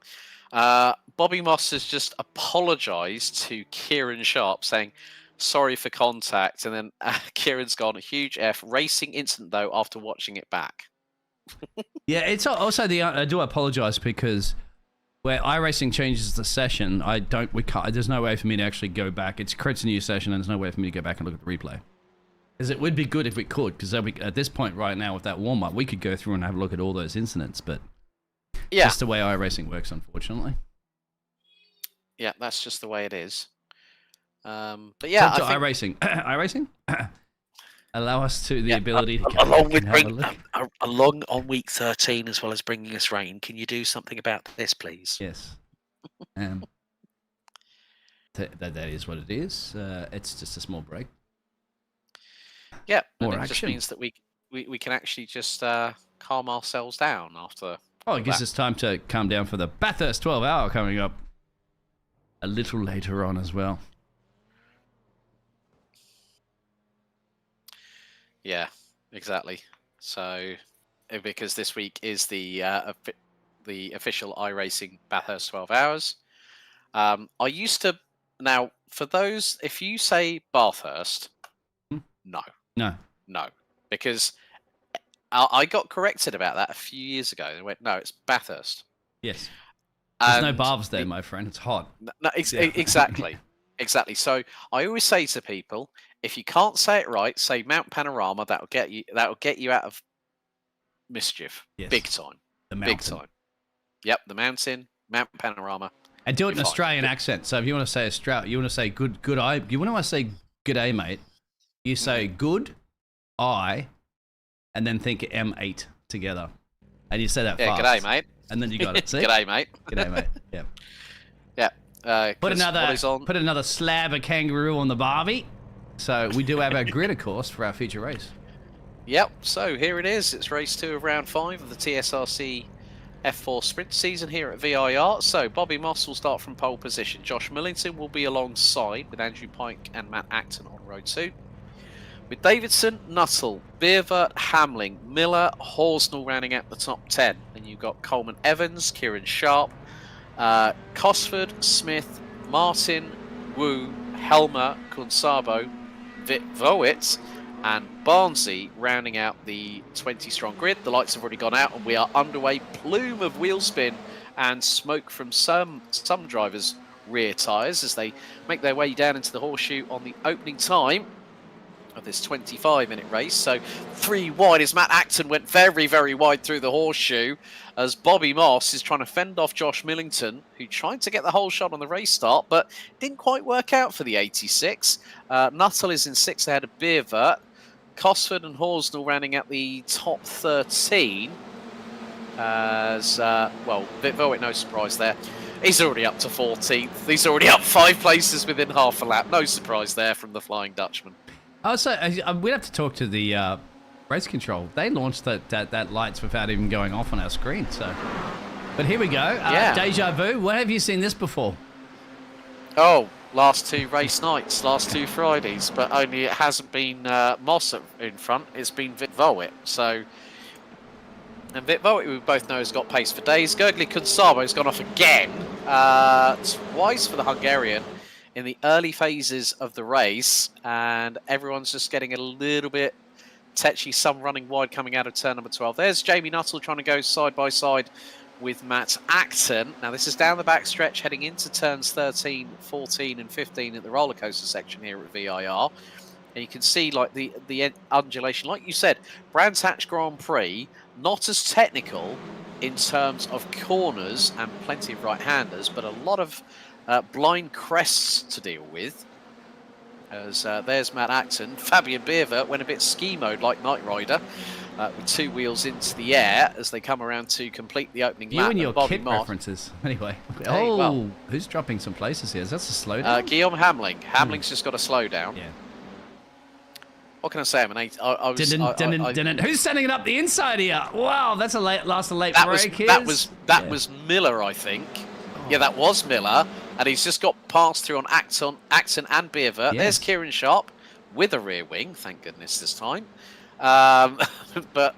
Bobby Moss has just apologised to Kieran Sharp, saying, sorry for contact, and then Kieran's gone, huge F, racing incident though, after watching it back. Yeah, it's also I do apologise because where iRacing changes the session, there's no way for me to actually go back. It creates a new session, and there's no way for me to go back and look at the replay. Because it would be good if we could, because at this point right now with that warm-up, we could go through and have a look at all those incidents, but yeah, just the way iRacing works, unfortunately. Yeah, that's just the way it is. But yeah, I think iRacing, iRacing, allow us to the ability to along on week 13, as well as bringing us rain. Can you do something about this, please? Yes. That is what it is. It's just a small break. Yeah, more and it action. Just means that we can actually just calm ourselves down after. Oh, it gives us time to calm down for the Bathurst 12-hour coming up a little later on as well. Yeah, exactly. So, because this week is the official iRacing Bathurst 12 hours. I used to, now for those, if you say Bathurst, no, because I got corrected about that a few years ago. They went, no, it's Bathurst. Yes, there's no baths there, my friend. It's hot. No, exactly. Exactly. So I always say to people, if you can't say it right, say Mount Panorama. That'll get you out of mischief. Yes. Big time. The mountain. Big time. Yep, the mountain, Mount Panorama. And do it in an Australian accent. So if you want to say you want to say good eye. You want to say good day, mate. You say good eye, and then think M8 together, and you say that fast. Yeah, g'day, mate. And then you got it. See? G'day, mate. G'day, mate. Yeah. Yeah. Put another slab of kangaroo on the barbie. So we do have our grid, of course, for our feature race. Yep. So here it is. It's race 2 of round 5 of the TSRC F4 sprint season here at VIR. So Bobby Moss will start from pole position. Josh Millington will be alongside with Andrew Pike and Matt Acton on row 2. With Davidson, Nuttall, Beervert, Hamling, Miller, Horsnell rounding out the top 10. And you've got Coleman Evans, Kieran Sharp, Cosford, Smith, Martin, Wu, Helmer, Kunsabo, Vit Voit, and Barnsey rounding out the 20-strong grid. The lights have already gone out and we are underway. Plume of wheel spin and smoke from some drivers' rear tyres as they make their way down into the horseshoe on the opening time of this 25-minute race. So 3 wide as Matt Acton went very, very wide through the horseshoe as Bobby Moss is trying to fend off Josh Millington, who tried to get the whole shot on the race start, but didn't quite work out for the 86. Nuttall is in 6th ahead of Beervert. Cosford and Horsnell rounding out the top 13. As, well, Vitvoit, no surprise there. He's already up to 14th. He's already up 5 places within half a lap. No surprise there from the Flying Dutchman. Also, we'd have to talk to the race control. They launched that lights without even going off on our screen. So, but here we go. Yeah. Deja vu. Where have you seen this before? Oh, last 2 race nights, last 2 Fridays, but only it hasn't been Moss in front. It's been Vitvoit. So, and Vitvoit, we both know, has got pace for days. Gurgly Kunsabo has gone off again, twice for the Hungarian in the early phases of the race, and everyone's just getting a little bit tetchy, some running wide coming out of turn number 12. There's Jamie Nuttall trying to go side by side with Matt Acton. Now this is down the back stretch heading into turns 13, 14 and 15 at the roller coaster section here at VIR. And you can see like the undulation. Like you said, Brands Hatch Grand Prix, not as technical in terms of corners and plenty of right-handers, but a lot of blind crests to deal with. As there's Matt Acton. Fabian Beerver went a bit ski mode like Knight Rider with 2 wheels into the air as they come around to complete the opening lap. You and your Bobby kit Moss. references. Anyway. Hey, well. Who's dropping some places here? Is that a slowdown? Guillaume Hamling. Hamling's just got a slowdown. Yeah. What can I say? I mean, I was. Who's sending it up the inside here? Wow, that's a late break. That was Miller, I think. Oh. Yeah, that was Miller, and he's just got passed through on Acton and Beerver. Yes. There's Kieran Sharp with a rear wing. Thank goodness this time. But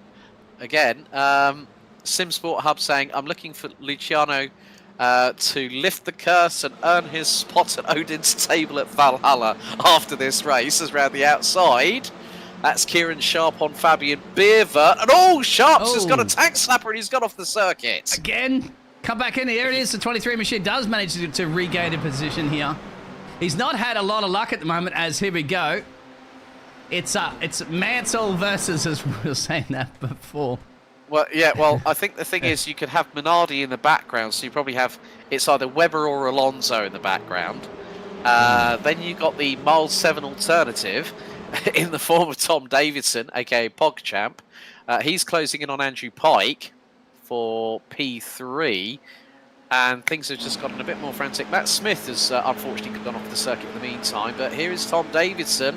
again, SimSport Hub saying, I'm looking for Luciano to lift the curse and earn his spot at Odin's table at Valhalla after this race, as round the outside. That's Kieran Sharp on Fabian Beerver. And Sharp's just got a tank slapper and he's got off the circuit. Again, come back in. Here it is. The 23 machine does manage to regain a position here. He's not had a lot of luck at the moment, as here we go. It's Mansell versus, as we were saying that before. Well, yeah, I think the thing is you could have Minardi in the background, so you probably have, it's either Webber or Alonso in the background. Then you got the Miles 7 alternative in the form of Tom Davidson, aka PogChamp. He's closing in on Andrew Pike for P3, and things have just gotten a bit more frantic. Matt Smith has unfortunately gone off the circuit in the meantime, but here is Tom Davidson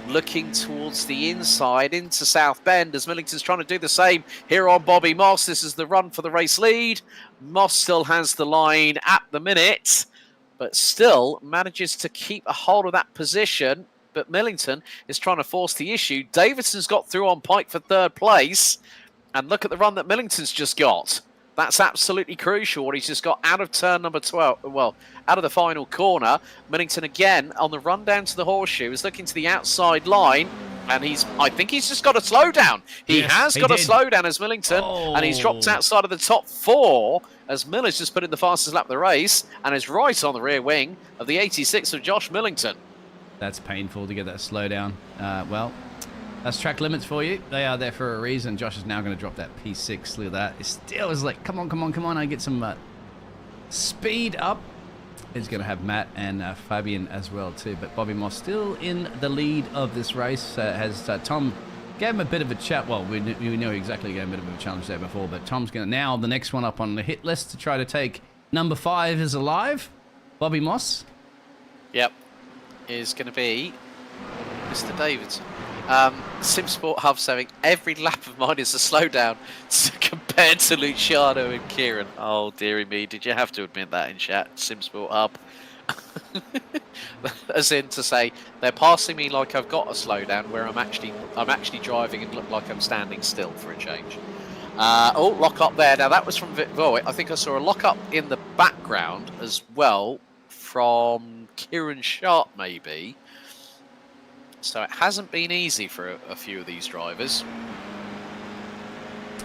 looking towards the inside into South Bend as Millington's trying to do the same here on Bobby Moss. This is the run for the race lead. Moss still has the line at the minute, but still manages to keep a hold of that position. But Millington is trying to force the issue. Davidson's got through on Pike for 3rd place. And look at the run that Millington's just got. That's absolutely crucial. What he's just got out of turn number 12, well, out of the final corner. Millington again on the run down to the horseshoe is looking to the outside line, and I think he's just got a slowdown. He has got a slowdown as Millington, and he's dropped outside of the top 4 as Miller's just put in the fastest lap of the race and is right on the rear wing of the 86 of Josh Millington. That's painful to get that slowdown. Well, that's track limits for you. They are there for a reason. Josh is now going to drop that P6. Look at that. It still is like, come on. I get some speed up. He's going to have Matt and Fabian as well too. But Bobby Moss still in the lead of this race. Has Tom gave him a bit of a chat. Well, we knew exactly he gave him a bit of a challenge there before. But Tom's going to now the next one up on the hit list to try to take number 5 is alive. Bobby Moss. Yep, is going to be Mr. Davidson. SimSport Hub saying every lap of mine is a slowdown compared to Luciano and Kieran. Oh dearie me, did you have to admit that in chat, SimSport Hub? As in to say they're passing me like I've got a slowdown where I'm actually driving and look like I'm standing still for a change. Lock up there. Now that was from Vic Voigt. I think I saw a lock up in the background as well from Kieran Sharp maybe. So it hasn't been easy for a few of these drivers.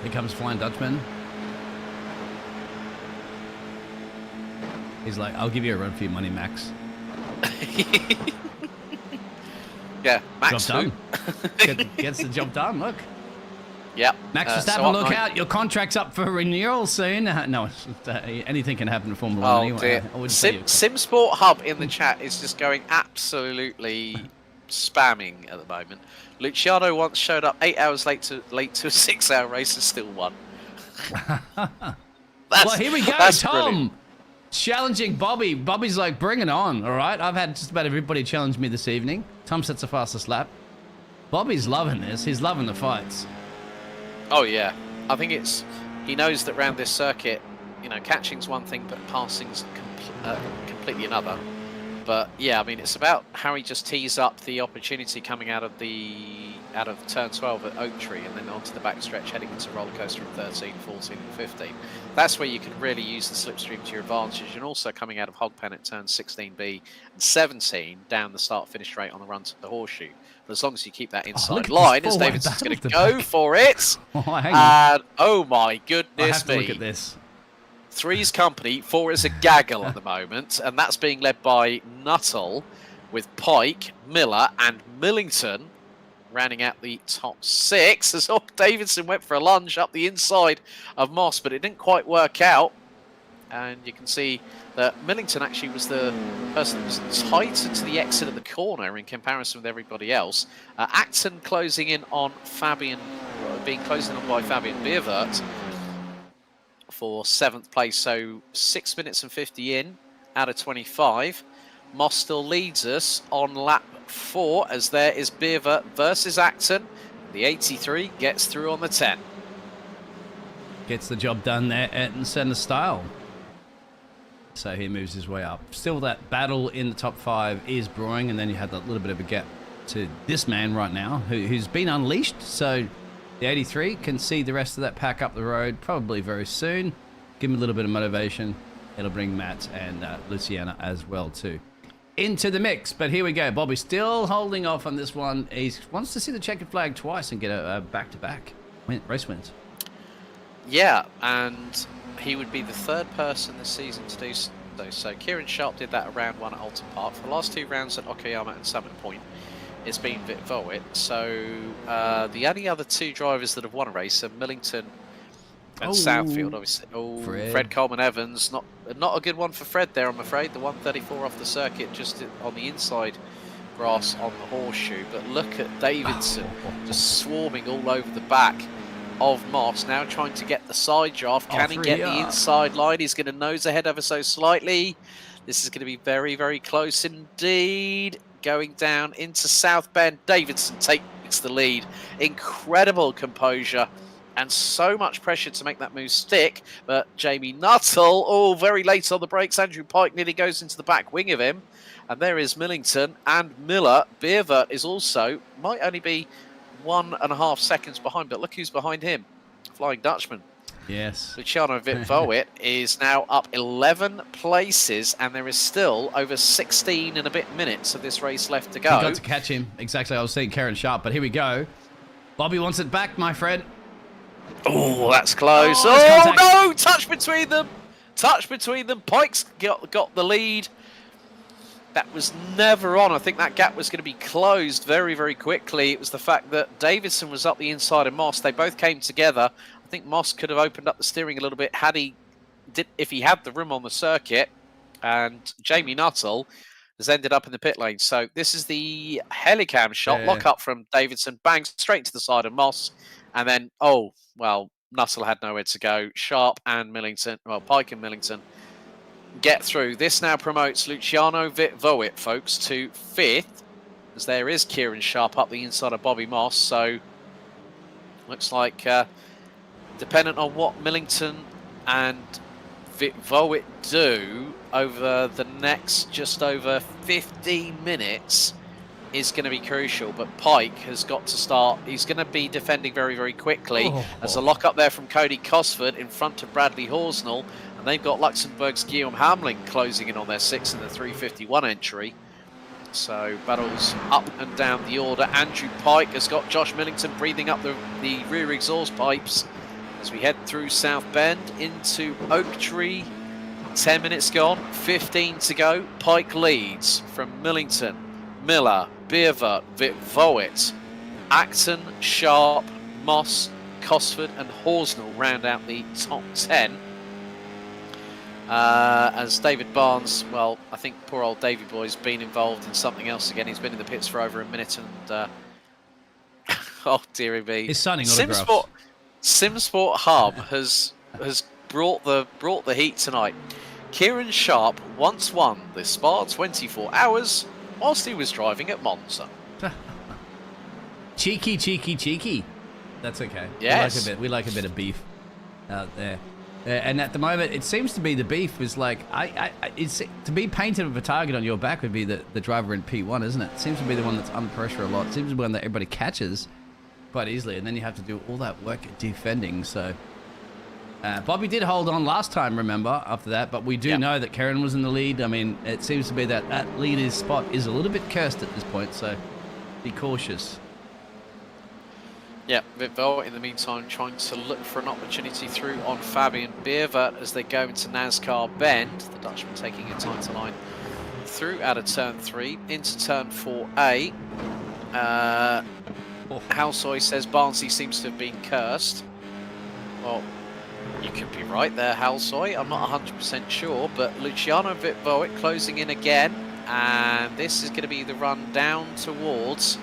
Here comes Flying Dutchman. He's like, I'll give you a run for your money, Max. Yeah, Max job done. Gets the job done, look. Yep. Max Verstappen, look out. Your contract's up for renewal soon. No, anything can happen in Formula 1 anyway. Dear. SimSport Hub in the chat is just going absolutely spamming at the moment. Luciano once showed up 8 hours late to a 6-hour race and still won. Well, here we go, Tom. Brilliant. Challenging Bobby. Bobby's like, bring it on, all right? I've had just about everybody challenge me this evening. Tom sets the fastest lap. Bobby's loving this. He's loving the fights. Oh, yeah. I think he knows that around this circuit, catching's one thing, but passing's completely another. But yeah, I mean, it's about how he just tees up the opportunity coming out of turn 12 at Oak Tree and then onto the backstretch heading into roller coaster at 13, 14 and 15. That's where you can really use the slipstream to your advantage, and also coming out of Hogpen at turn 16B and 17 down the start-finish rate on the run to the horseshoe. But as long as you keep that inside line, as Davidson's going to go for it. And oh my goodness I have to me. look at this. 3's company, 4 is a gaggle at the moment, and that's being led by Nuttall. with Pike, Miller, and Millington rounding out the top 6 as Davidson went for a lunge up the inside of Moss, but it didn't quite work out. And you can see that Millington actually was the person that was tighter to the exit of the corner in comparison with everybody else. Acton closing in on being closed in on by Fabian Beervert for 7th place, so 6 minutes and 50 in out of 25. Moss still leads us on lap 4 as there is Beervert versus Acton. The 83 gets through on the 10. Gets the job done there at centre style. So he moves his way up. Still that battle in the top 5 is brewing, and then you have that little bit of a gap to this man right now who's been unleashed. So the 83 can see the rest of that pack up the road probably very soon. Give him a little bit of motivation. It'll bring Matt and Luciana as well too into the mix. But here we go. Bobby still holding off on this one. He wants to see the checkered flag twice and get a back-to-back race wins. Yeah, and he would be the 3rd person this season to do so. So Kieran Sharp did that at round 1 at Alton Park. For the last 2 rounds at Okayama and Summit Point, it's been Vit Voit. So the only other 2 drivers that have won a race are Millington and Southfield, obviously. Fred Coleman Evans, not a good one for Fred there, I'm afraid. The 134 off the circuit, just on the inside grass on the horseshoe. But look at Davidson just swarming all over the back of Moss, now trying to get the side draft. Can he get the inside line? He's going to nose ahead ever so slightly. This is going to be very, very close indeed. Going down into South Bend, Davidson takes the lead. Incredible composure and so much pressure to make that move stick. But Jamie Nuttall, very late on the brakes. Andrew Pike nearly goes into the back wing of him. And there is Millington and Miller. Beervert is also, might only be 1.5 seconds behind, but look who's behind him. Flying Dutchman. Yes. Luciano Vit Voit is now up 11 places, and there is still over 16 and a bit minutes of this race left to go. You got to catch him. Exactly. I was saying Karen Sharp, but here we go. Bobby wants it back, my friend. Oh, that's close. No! Touch between them. Touch between them. Pike's got the lead. That was never on. I think that gap was going to be closed very, very quickly. It was the fact that Davidson was up the inside of Moss. They both came together. I think Moss could have opened up the steering a little bit if he had the room on the circuit. And Jamie Nuttall has ended up in the pit lane. So this is the helicam shot. Lock up from Davidson. Bang, straight to the side of Moss. And then, Nuttall had nowhere to go. Sharp and Millington, Pike and Millington get through. This now promotes Luciano Vit Voit, folks, to 5th, as there is Kieran Sharp up the inside of Bobby Moss. So looks like dependent on what Millington and Vit Voit do over the next just over 15 minutes is going to be crucial. But Pike has got to start. He's going to be defending very, very quickly. There's a lock up there from Cody Cosford in front of Bradley Horsnell. They've got Luxembourg's Guillaume Hamling closing in on their 6th in the 351 entry. So battles up and down the order. Andrew Pike has got Josh Millington breathing up the rear exhaust pipes as we head through South Bend into Oak Tree. 10 minutes gone, 15 to go. Pike leads from Millington, Miller, Beervert, Vit Voit, Acton, Sharp, Moss, Cosford and Horsnell round out the top 10. As David Barnes, I think poor old Davy Boy's been involved in something else again. He's been in the pits for over a minute and oh dearie me. He's signing autographs. SimSport Hub has brought the heat tonight. Kieran Sharp once won the Spa 24 Hours whilst he was driving at Monza. Cheeky. That's okay. Yes. We like a bit of beef out there. And at the moment, it seems to be the beef is like, it's to be painted with a target on your back would be the driver in P1, isn't it? It seems to be the one that's under pressure a lot. It seems to be one that everybody catches quite easily, and then you have to do all that work defending. So Bobby did hold on last time, remember, after that, but we do know that Karen was in the lead. I mean, it seems to be that leader's spot is a little bit cursed at this point, so be cautious. Yeah, Vit Voit in the meantime trying to look for an opportunity through on Fabian Beervert as they go into NASCAR Bend. The Dutchman taking a time to line through out of turn 3 into turn 4A. Halsoy says Barnsley seems to have been cursed. Well, you could be right there, Halsoy. I'm not 100% sure, but Luciano Vitvoet closing in again, and this is going to be the run down towards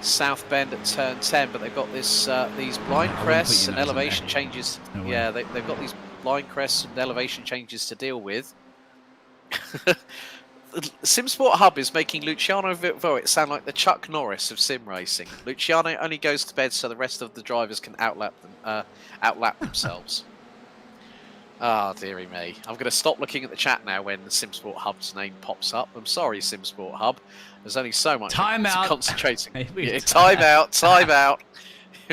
South Bend at turn 10. But they've got this these blind crests and elevation changes. No way. Yeah, they've got these blind crests and elevation changes to deal with. SimSport Hub is making Luciano Vitvoet sound like the Chuck Norris of sim racing. Luciano only goes to bed so the rest of the drivers can outlap themselves. Ah, dearie me. I'm going to stop looking at the chat now when the SimSport Hub's name pops up. I'm sorry, SimSport Hub. There's only so much concentrating. Time out, time out.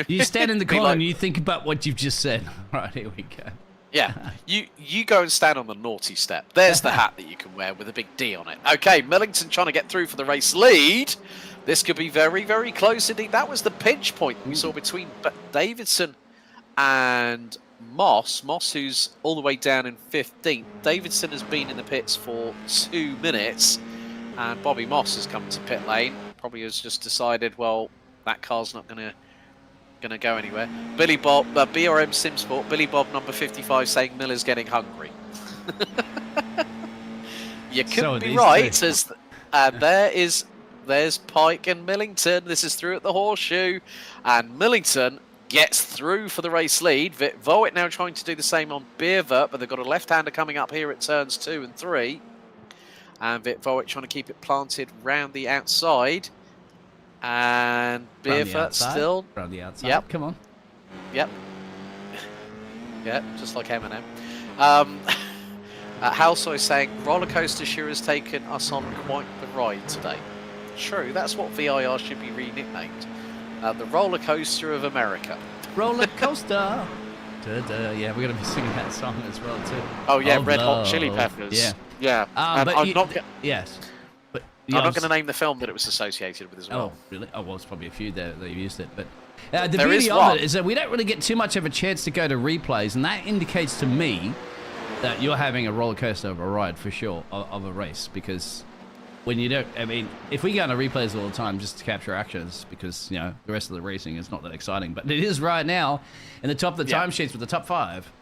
You stand in the Be corner like- and you think about what you've just said. Right, here we go. Yeah, you go and stand on the naughty step. There's the hat that you can wear with a big D on it. Okay, Millington trying to get through for the race lead. This could be very, very close indeed. That was the pinch point we saw between Davidson and Moss. Moss, who's all the way down in 15th. Davidson has been in the pits for 2 minutes, and Bobby Moss has come to pit lane. Probably has just decided, well, that car's not going to go anywhere. Billy Bob, BRM SimSport, Billy Bob number 55 saying Miller's getting hungry. You couldn't be right. And there's Pike and Millington. This is through at the horseshoe, and Millington gets through for the race lead. Vitvoet now trying to do the same on Beervert, but they've got a left-hander coming up here at turns 2 and 3, and Vitvoet trying to keep it planted round the outside. And Beervert still Around the outside. Yep. Come on. Yep. Yeah, just like Eminem. Halsoy saying roller coaster sure has taken us on quite the ride today. True, that's what VIR should be re-nicknamed. The roller coaster of America. Roller coaster. Yeah, we're going to be singing that song as well too. Oh yeah, Of Red Hot Love. Chili Peppers. Yeah. Yeah. And But I'm not yes. But I'm not going to name the film that it was associated with as well. Oh, really? Oh, well, it's probably a few there that used it. But the There is beauty of one. it is that we don't really get too much of a chance to go to replays, and that indicates to me that you're having a roller coaster of a ride for sure of a race, because when you don't, I mean, if we go into replays all the time just to capture actions, because, you know, the rest of the racing is not that exciting, but it is right now in the top of the timesheets with the top 5.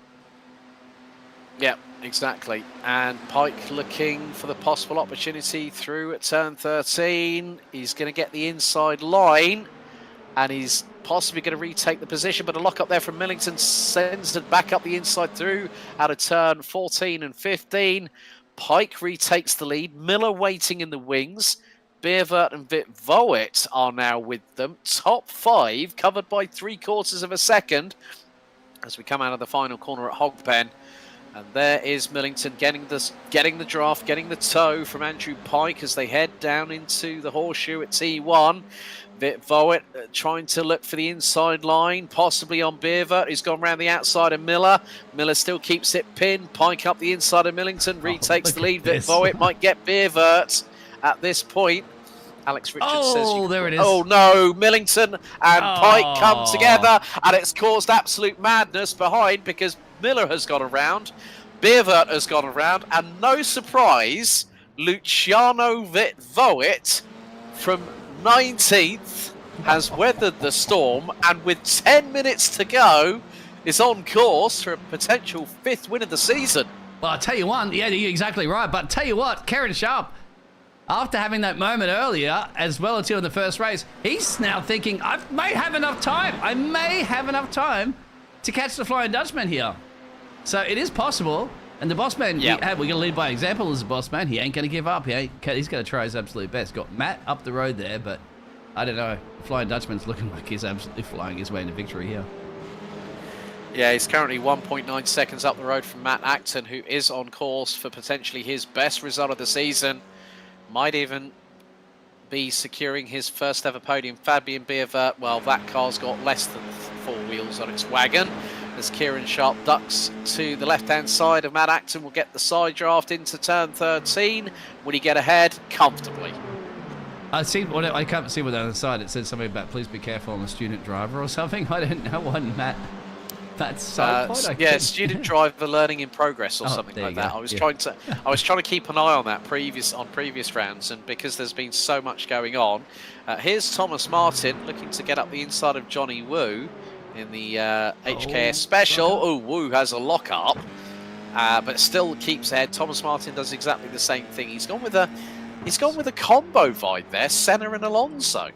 Yeah, exactly. And Pike looking for the possible opportunity through at turn 13. He's going to get the inside line, and he's possibly going to retake the position, but a lock up there from Millington sends it back up the inside through out of turn 14 and 15. Pike retakes the lead. Miller waiting in the wings. Beervert and Vitvoet are now with them. Top 5 covered by 3/4 of a second as we come out of the final corner at Hogpen. And there is Millington getting the draft, getting the toe from Andrew Pike as they head down into the horseshoe at T1. Vitvoet trying to look for the inside line, possibly on Beervert. He's gone round the outside of Miller. Miller still keeps it pinned. Pike up the inside of Millington, retakes the lead. Vitvoet might get Beervert at this point. Alex Richards says... Oh, there it is. Oh, no. Millington and Pike come together, and it's caused absolute madness behind because Miller has gone around, Beervert has gone around, and no surprise, Luciano Vitvoet from 19th has weathered the storm, and with 10 minutes to go is on course for a potential 5th win of the season. Well, I'll tell you one, yeah, you're exactly right, but I'll tell you what, Karen Sharp, after having that moment earlier, as well as in the first race, he's now thinking, I may have enough time to catch the Flying Dutchman here. So it is possible, and the boss man, we're going to lead by example as a boss man. He ain't going to give up. He's going to try his absolute best. Got Matt up the road there, but I don't know. The Flying Dutchman's looking like he's absolutely flying his way into victory here. Yeah, he's currently 1.9 seconds up the road from Matt Acton, who is on course for potentially his best result of the season. Might even be securing his first ever podium. Fabian Beervert, well, that car's got less than 4 wheels on its wagon. As Kieran Sharp ducks to the left-hand side of Matt Acton, will get the side draft into turn 13. Will he get ahead comfortably? I can't see what on the side. It said something about please be careful, I'm a student driver or something. I don't know what Matt That's so funny. yeah, student driver learning in progress or something like that. Go. I was trying to keep an eye on that previous rounds, and because there's been so much going on, here's Thomas Martin looking to get up the inside of Johnny Wu in the HKS Special. Oh, Wu has a lock up, but still keeps ahead. Thomas Martin does exactly the same thing. He's gone with a combo vibe there, Senna and Alonso.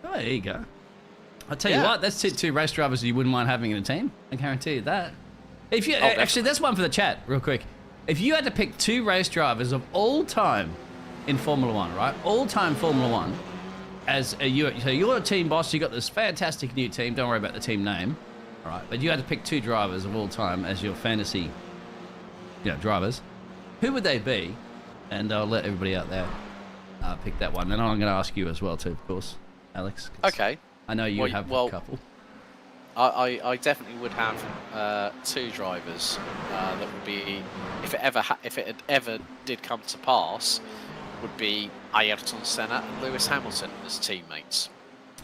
Oh, there you go. I'll tell you what, that's two race drivers you wouldn't mind having in a team. I guarantee you that. If you actually, that's one for the chat, real quick. If you had to pick 2 race drivers of all time in Formula One, right? All time Formula One, so you're a team boss. You got this fantastic new team. Don't worry about the team name, all right? But you had to pick 2 drivers of all time as your fantasy, drivers. Who would they be? And I'll let everybody out there pick that one. And I'm going to ask you as well too, of course, Alex. Okay. I know you have a couple. I definitely would have 2 drivers that would be, if it ever did come to pass, would be Ayrton Senna and Lewis Hamilton as teammates.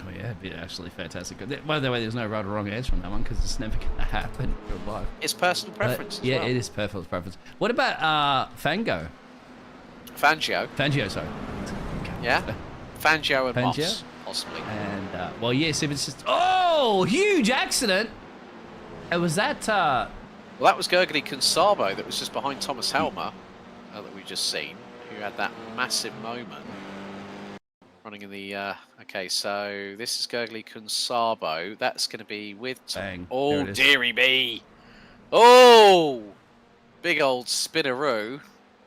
Oh yeah, it'd be actually fantastic. By the way, there's no right or wrong answer on that one because it's never going to happen in real life. It's personal preference. Yeah, it is personal preference. What about Fangio, sorry. Yeah, Fangio and Moss. Possibly. And, well, yes, if it's just... huge accident! And was that... Well, that was Gergely Consabo that was just behind Thomas Helmer that we've just seen, who had that massive moment. Running in the... okay, so this is Gergely Consabo. That's going to be with... Bang. Oh, dearie me! Oh! Big old spinneroo.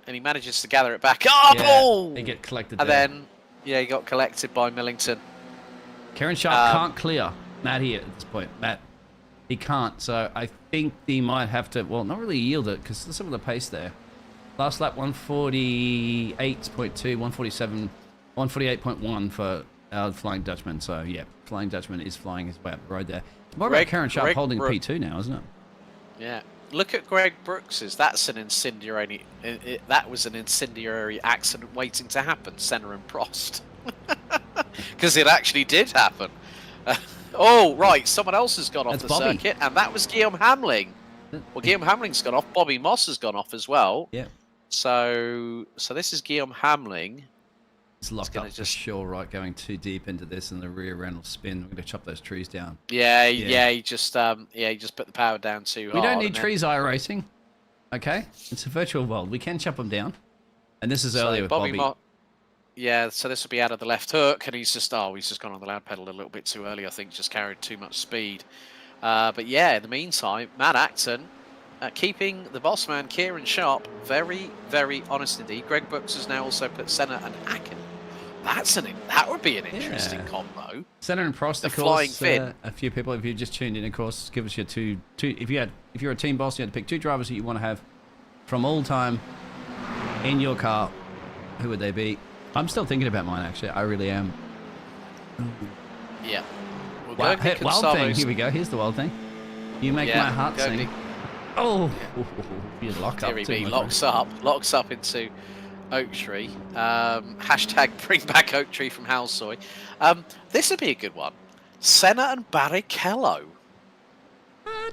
And he manages to gather it back up. Yeah, oh! he get collected And there. then... Yeah, he got collected by Millington. Karen Sharp can't clear Matt here at this point. Matt, he can't. So I think he might have to, well, not really yield it because some of the pace there. Last lap 148.2, 147, 148.1 for our Flying Dutchman. So yeah, Flying Dutchman is flying his way up the road there. It's more about Karen Sharp holding P2 now, isn't it? Yeah. Look at Greg Brooks's. That's an incendiary. That was an incendiary accident waiting to happen. Senna and Prost, because it actually did happen. Oh right, someone else has gone off the circuit, and that was Guillaume Hamling. Well, Guillaume Hamling's gone off. Bobby Moss has gone off as well. Yeah. So this is Guillaume Hamling. It's locked up for sure, right? Going too deep into this, and the rear end will spin. We're going to chop those trees down. Yeah. He just put the power down too hard. We don't need trees iRacing. Okay, it's a virtual world. We can chop them down. And this is earlier with Bobby. Yeah, so this will be out of the left hook, and he's just gone on the loud pedal a little bit too early. I think just carried too much speed. But yeah, in the meantime, Matt Acton keeping the boss man Kieran Sharp very, very honest indeed. Greg Brooks has now also put Senna and Akin. That would be an interesting combo. Senna and Prost, of course. A few people, if you just tuned in, of course, give us your two. If you're a team boss, you had to pick 2 drivers that you want to have from all time in your car. Who would they be? I'm still thinking about mine, actually. I really am. Yeah. Wild thing. Here we go. Here's the wild thing. You make my heart sing. Oh, you lock up. Locks up into Oak Tree. Hashtag bring back Oak Tree from Halsoy. This would be a good one. Senna and Barrichello.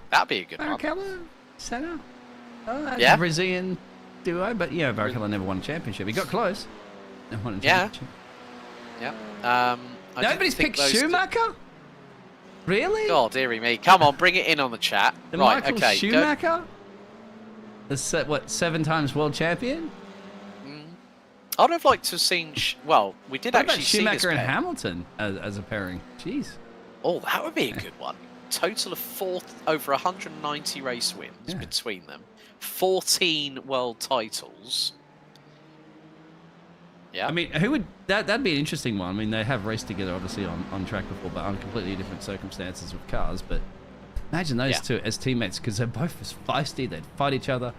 That'd be a good one. Barrichello, Senna. A Brazilian duo, but yeah, Barrichello never won a championship. He got close. Never won a championship. Yeah. Nobody's picked Schumacher. Really? God, dearie me. Come on, bring it in on the chat. Michael Schumacher? The 7 times world champion? I'd have liked to have seen... Well, we did actually see Schumacher and Hamilton as a pairing. Jeez. Oh, that would be a good one. Total of over 190 race wins between them. 14 world titles. Yeah. I mean, who would... That'd be an interesting one. I mean, they have raced together, obviously, on track before, but on completely different circumstances with cars. But imagine those two as teammates, because they're both as feisty. They'd fight each other.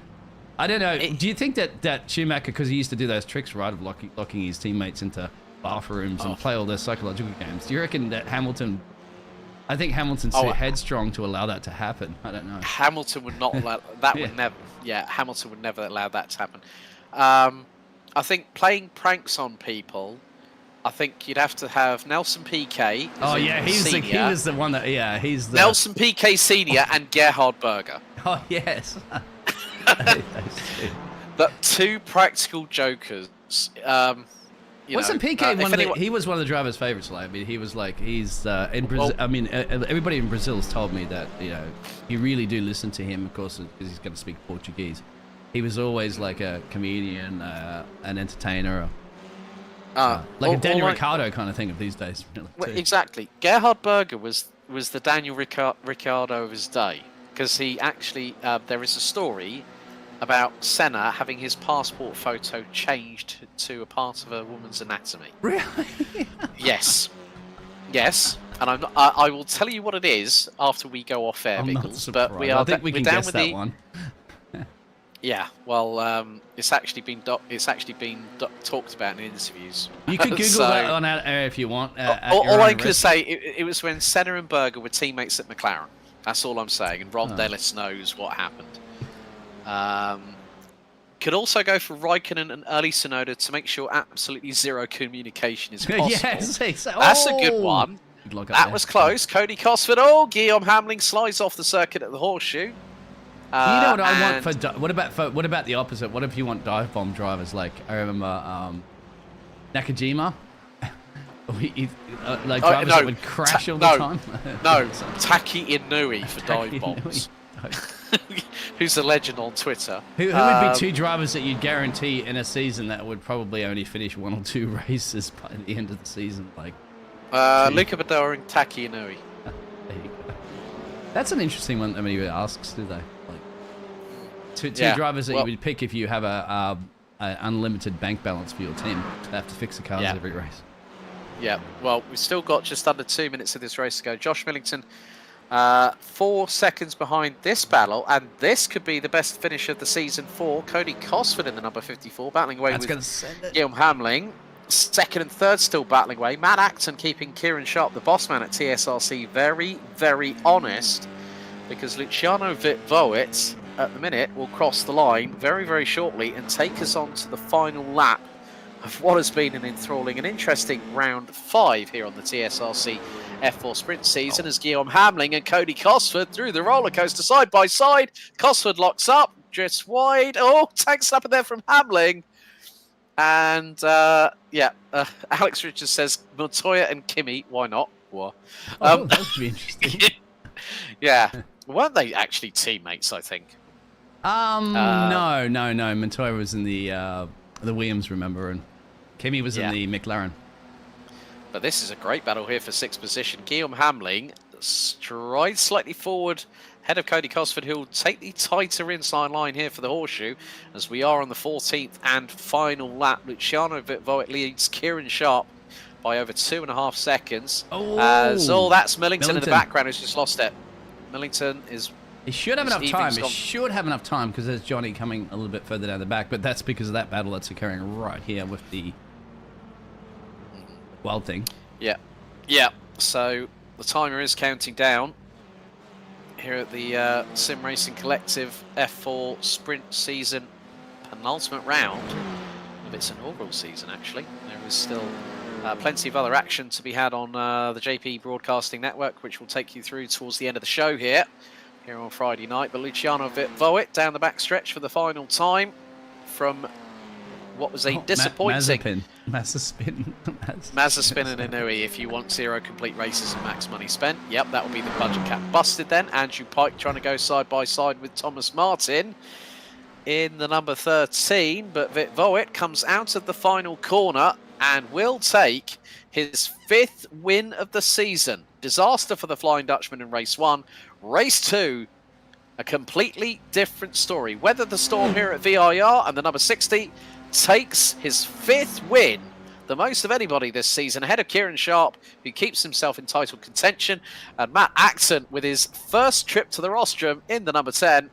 I don't know. Do you think that Schumacher, because he used to do those tricks, right, of locking his teammates into bathrooms and play all those psychological games, do you reckon that Hamilton... I think Hamilton's too headstrong to allow that to happen. I don't know. Hamilton would not allow... That would never... Yeah, Hamilton would never allow that to happen. I think playing pranks on people, I think you'd have to have Nelson Piquet. Oh yeah, he was the one that. Yeah, he's the Nelson Piquet Senior and Gerhard Berger. Oh yes. But two practical jokers. Wasn't Piquet he was one of the drivers' favourites? Like, I mean, he was like he's in Brazil. I mean, everybody in Brazil has told me that you really do listen to him, of course, because he's going to speak Portuguese. He was always like a comedian, an entertainer, like a Daniel Ricciardo kind of thing of these days. Really, well, exactly. Gerhard Berger was the Daniel Ricciardo of his day, because he actually there is a story about Senna having his passport photo changed to a part of a woman's anatomy. Really? Yes. And I will tell you what it is after we go off air, Biggles. But I think we can guess that one. Yeah. Well, it's actually been talked about in interviews. You could Google that on air if you want. All I could say it was when Senna and Berger were teammates at McLaren. That's all I'm saying. And Ron Dennis knows what happened. Could also go for Raikkonen and early Tsunoda to make sure absolutely zero communication is possible. Yes, that's a good one. That was close. Cody Cosford. Oh, Guillaume Hamling slides off the circuit at the horseshoe. You know what I want for? What about the opposite? What if you want dive bomb drivers? Like I remember Nakajima. Drivers that would crash all the time. No, Taki Inui for dive bombs. Who's a legend on Twitter. Who would be two drivers that you'd guarantee in a season that would probably only finish 1 or 2 races by the end of the season? Like Luca Badoer and Taki Inui. There you go. That's an interesting one. I mean, he asks, do they? Like two drivers that you would pick if you have a unlimited bank balance for your team to have to fix the cars every race. Yeah. Well, we've still got just under 2 minutes of this race to go. Josh Millington. 4 seconds behind this battle, and this could be the best finish of the season for Cody Cosford in the number 54, battling away with Guillaume Hamling. Second and third still battling away. Matt Acton keeping Kieran Sharp, the boss man at TSRC, very, very honest, because Luciano Voit at the minute will cross the line very, very shortly and take us on to the final lap of what has been an enthralling and interesting round 5 here on the TSRC F4 sprint season as Guillaume Hamling and Cody Cosford through the roller coaster side by side. Cosford locks up, drifts wide. Oh, tanks up in there from Hamling. And Alex Richards says Montoya and Kimi, why not? What? That would be interesting. Yeah, weren't they actually teammates? I think. No. Montoya was in the Williams, remember, and Kimi was in the McLaren. But this is a great battle here for 6th position. Guillaume Hamling strides slightly forward, head of Cody Cosford, who will take the tighter inside line here for the horseshoe, as we are on the 14th and final lap. Luciano Voit leads Kieran Sharp by over 2.5 seconds. That's Millington in the background who's just lost it. Millington is... He should have enough time. He should have enough time because there's Johnny coming a little bit further down the back, but that's because of that battle that's occurring right here with the wild thing. Yeah. So the timer is counting down here at the Sim Racing Collective F4 Sprint Season penultimate round of its inaugural season, actually. There is still plenty of other action to be had on the JP Broadcasting Network, which will take you through towards the end of the show here on Friday night. But Luciano Voit down the backstretch for the final time from what was a disappointing Mazepin and Inui. If you want 0 complete races and max money spent, yep, that will be the budget cap busted then. Andrew Pike trying to go side by side with Thomas Martin in the number 13, but Voit comes out of the final corner and will take his 5th win of the season. Disaster for the Flying Dutchman in race 1. Race 2, a completely different story. Weather the storm here at VIR, and the number 60 takes his 5th win, the most of anybody this season, ahead of Kieran Sharp, who keeps himself in title contention, and Matt Acton with his first trip to the rostrum in the number 10.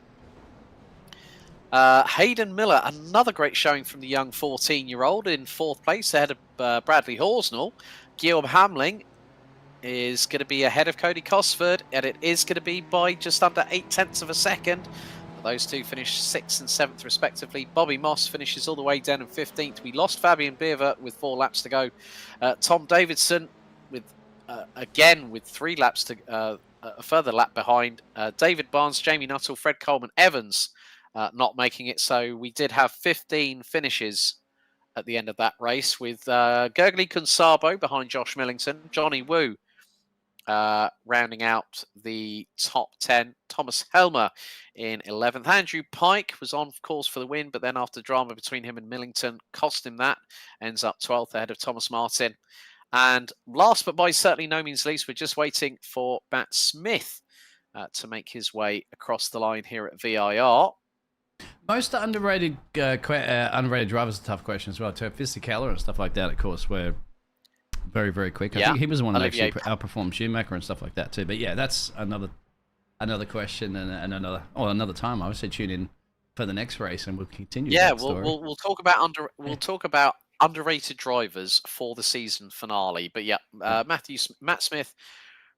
Hayden Miller, another great showing from the young 14-year-old in 4th place ahead of Bradley Horsnell. Guillaume Hamling is going to be ahead of Cody Cosford, and it is going to be by just under 0.8 of a second. Those two finished 6th and 7th respectively. Bobby Moss finishes all the way down in 15th. We lost Fabian Beaver with 4 laps to go. Tom Davidson with again with 3 laps to a further lap behind. David Barnes, Jamie Nuttall, Fred Coleman, Evans not making it. So we did have 15 finishes at the end of that race, with Gurgley Kunsabo behind Josh Millington, Johnny Wu rounding out the top 10, Thomas Helmer in 11th. Andrew Pike was on course for the win, but then after drama between him and Millington cost him that, ends up 12th ahead of Thomas Martin. And last but by certainly no means least, we're just waiting for Matt Smith to make his way across the line here at VIR. Most underrated drivers, a tough question as well too. Fisty Keller and stuff like that, of course, were very, very quick. I think he was the one that actually outperformed Schumacher and stuff like that too. But yeah, that's another question and another time. I would say tune in for the next race and we'll continue. Yeah, we'll talk about underrated drivers for the season finale. But yeah, Matt Smith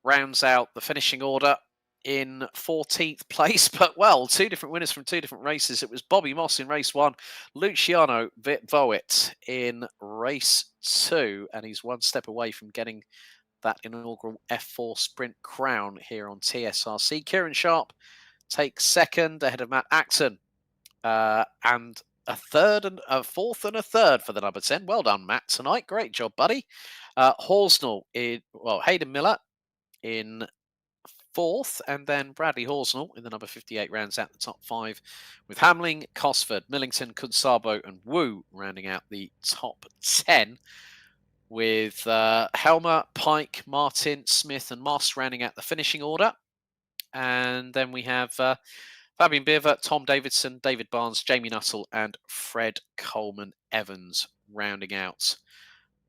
rounds out the finishing order in 14th place, but well, 2 different winners from 2 different races. It was Bobby Moss in race 1, Luciano Vitvoet in race 2, and he's 1 step away from getting that inaugural F4 sprint crown here on TSRC. Kieran Sharp takes 2nd ahead of Matt Acton, and a 4th and a 3rd for the number 10. Well done, Matt, tonight. Great job, buddy. Hayden Miller in 4th, and then Bradley Horsnell in the number 58 rounds out the top 5, with Hamling, Cosford, Millington, Kunsabo, and Wu rounding out the top 10, with Helmer, Pike, Martin, Smith, and Moss rounding out the finishing order. And then we have Fabian Beaver, Tom Davidson, David Barnes, Jamie Nuttall, and Fred Coleman Evans rounding out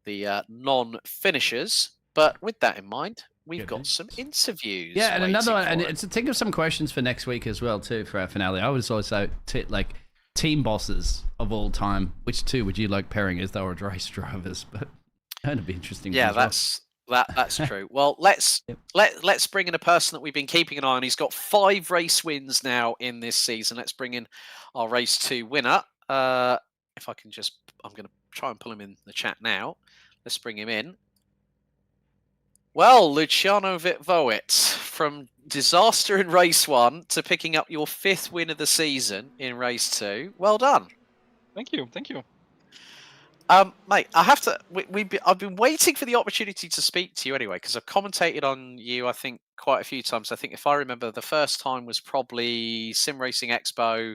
the non-finishers. But with that in mind, we've got some interviews. Yeah, and another one, and think of some questions for next week as well too for our finale. I was also like team bosses of all time. Which 2 would you like pairing as they were race drivers? But that'd be interesting. Yeah, that's true. Well, let's bring in a person that we've been keeping an eye on. He's got 5 race wins now in this season. Let's bring in our race 2 winner. If I can I'm going to try and pull him in the chat now. Let's bring him in. Well, Luciano Vitvoet, from disaster in race 1 to picking up your 5th win of the season in race 2. Well done. Thank you. Mate, I have to. I've been waiting for the opportunity to speak to you anyway, because I've commentated on you, I think, quite a few times. I think if I remember, the first time was probably Sim Racing Expo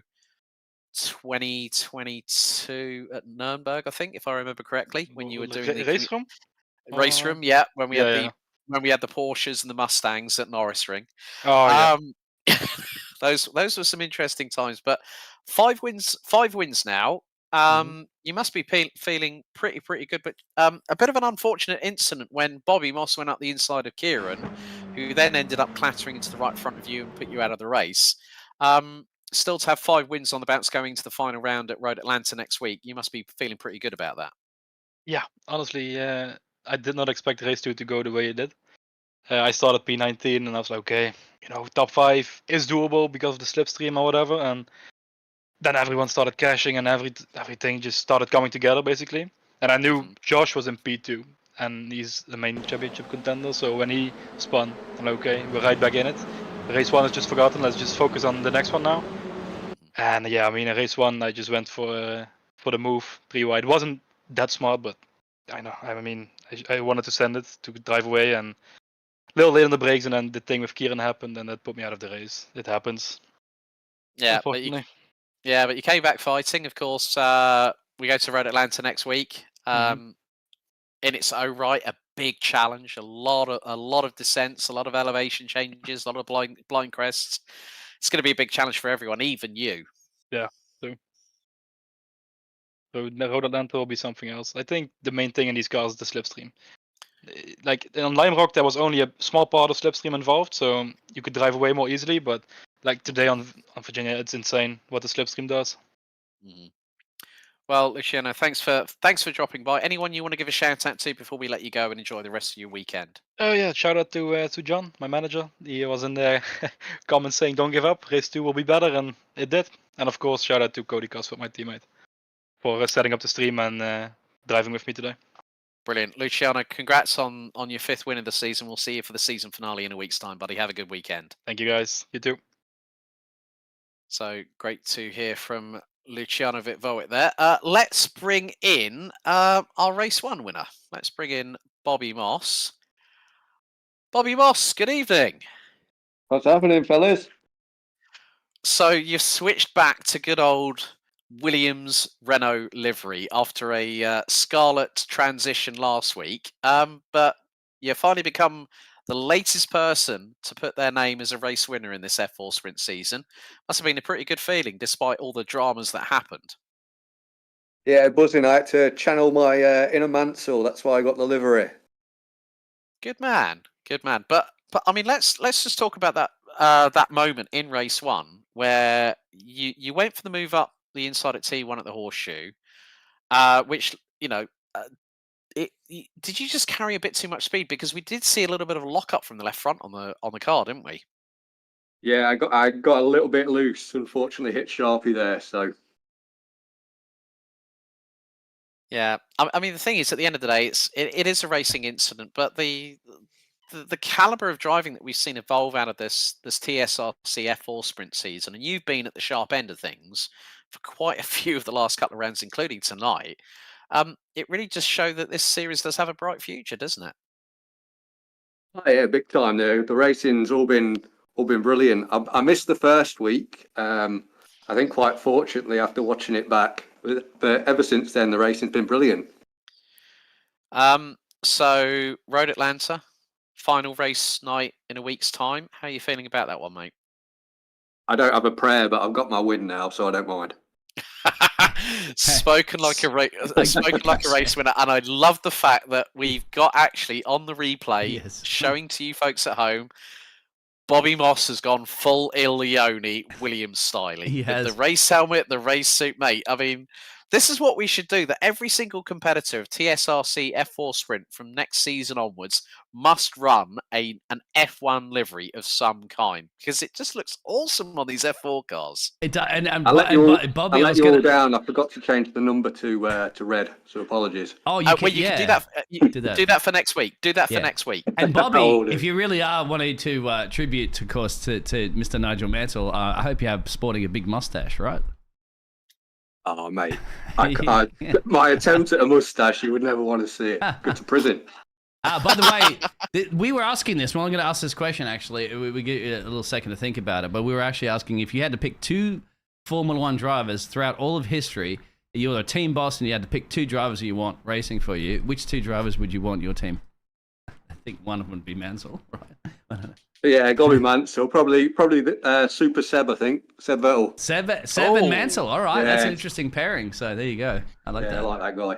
2022 at Nürnberg, I think, if I remember correctly, when you were doing the race room. Race room, yeah, when we had when we had the Porsches and the Mustangs at Norris Ring. Oh, yeah. Those were some interesting times. But 5 wins now. You must be feeling pretty good. But a bit of an unfortunate incident when Bobby Moss went up the inside of Kieran, who then ended up clattering into the right front of you and put you out of the race. Still to have 5 wins on the bounce going to the final round at Road Atlanta next week. You must be feeling pretty good about that. Yeah, honestly, I did not expect race 2 to go the way it did. I started P19 and I was like, okay, top 5 is doable because of the slipstream or whatever. And then everyone started crashing and everything just started coming together basically. And I knew Josh was in P2 and he's the main championship contender. So when he spun, I'm like, okay, we're right back in it. Race 1 is just forgotten. Let's just focus on the next one now. And yeah, I mean, in race 1, I just went for the move 3 wide. It wasn't that smart, but I know. I mean, I wanted to send it to drive away and a little late on the brakes, and then the thing with Kieran happened, and that put me out of the race. It happens. Yeah, but you came back fighting. Of course, we go to Road Atlanta next week. In its own right, a big challenge, a lot of descents, a lot of elevation changes, a lot of blind crests. It's going to be a big challenge for everyone, even you. Yeah. So Road Atlanta will be something else. I think the main thing in these cars is the slipstream. Like on Lime Rock, there was only a small part of slipstream involved, so you could drive away more easily. But like today on Virginia, it's insane what the slipstream does. Well, Luciano, thanks for dropping by. Anyone you want to give a shout out to before we let you go and enjoy the rest of your weekend? Oh yeah, shout out to John, my manager. He was in the comments saying, "Don't give up. Race 2 will be better," and it did. And of course, shout out to Cody Cosworth, my teammate, for setting up the stream and driving with me today. Brilliant, Luciano. Congrats on your 5th win of the season. We'll see you for the season finale in a week's time, buddy. Have a good weekend. Thank you guys. You too. So great to hear from Luciano Vitvoet there. Let's bring in our race 1 winner. Let's bring in Bobby Moss. Bobby Moss, good evening. What's happening, fellas? So you've switched back to good old Williams Renault livery after a scarlet transition last week, but you finally become the latest person to put their name as a race winner in this F4 sprint season. Must have been a pretty good feeling despite all the dramas that happened. Yeah, buzzing. I had to channel my inner Mansell. That's why I got the livery. Good man, good man. But I mean, let's just talk about that moment in race 1 where you went for the move up the inside at T1 at the Horseshoe, which did you just carry a bit too much speed? Because we did see a little bit of a lock up from the left front on the car, didn't we? Yeah, I got a little bit loose. Unfortunately, hit Sharpie there. So yeah, I mean the thing is, at the end of the day, it is a racing incident, but the caliber of driving that we've seen evolve out of this TSRC F4 sprint season, and you've been at the sharp end of things for quite a few of the last couple of rounds, including tonight. It really just shows that this series does have a bright future, doesn't it? oh, yeah, big time. The racing's all been brilliant. I missed the first week. I think quite fortunately after watching it back, but ever since then the racing's been brilliant. So Road Atlanta, final race night in a week's time. How are you feeling about that one, mate? I don't have a prayer, but I've got my win now, so I don't mind. Spoken like a race winner, and I love the fact that we've got actually on the replay showing to you folks at home. Bobby Moss has gone full Il Leone Williams styling. He has. The race helmet, the race suit, mate. I mean, this is what we should do, that every single competitor of TSRC F4 Sprint from next season onwards must run an F1 livery of some kind, because it just looks awesome on these F4 cars. It does, and I let you Bobby, all down. I forgot to change the number to red, so apologies. Oh, you can do that. Do that for next week. Do that for next week. And Bobby, if you really are wanting to tribute, of course, to Mr. Nigel Mansell, I hope you have sporting a big mustache, right? Oh, mate. My attempt at a mustache, you would never want to see it. Go to prison. By the way, we were asking this. Well, I'm going to ask this question, actually. We give you a little second to think about it. But we were actually asking if you had to pick 2 Formula 1 drivers throughout all of history, you're a team boss and you had to pick 2 drivers that you want racing for you, which 2 drivers would you want your team? I think one of them would be Mansell, right? Yeah, got to be Mansell. Probably the Super Seb, I think. Seb Vettel. Seb and Mansell. All right, that's an interesting pairing. So there you go. I like that. I like that guy.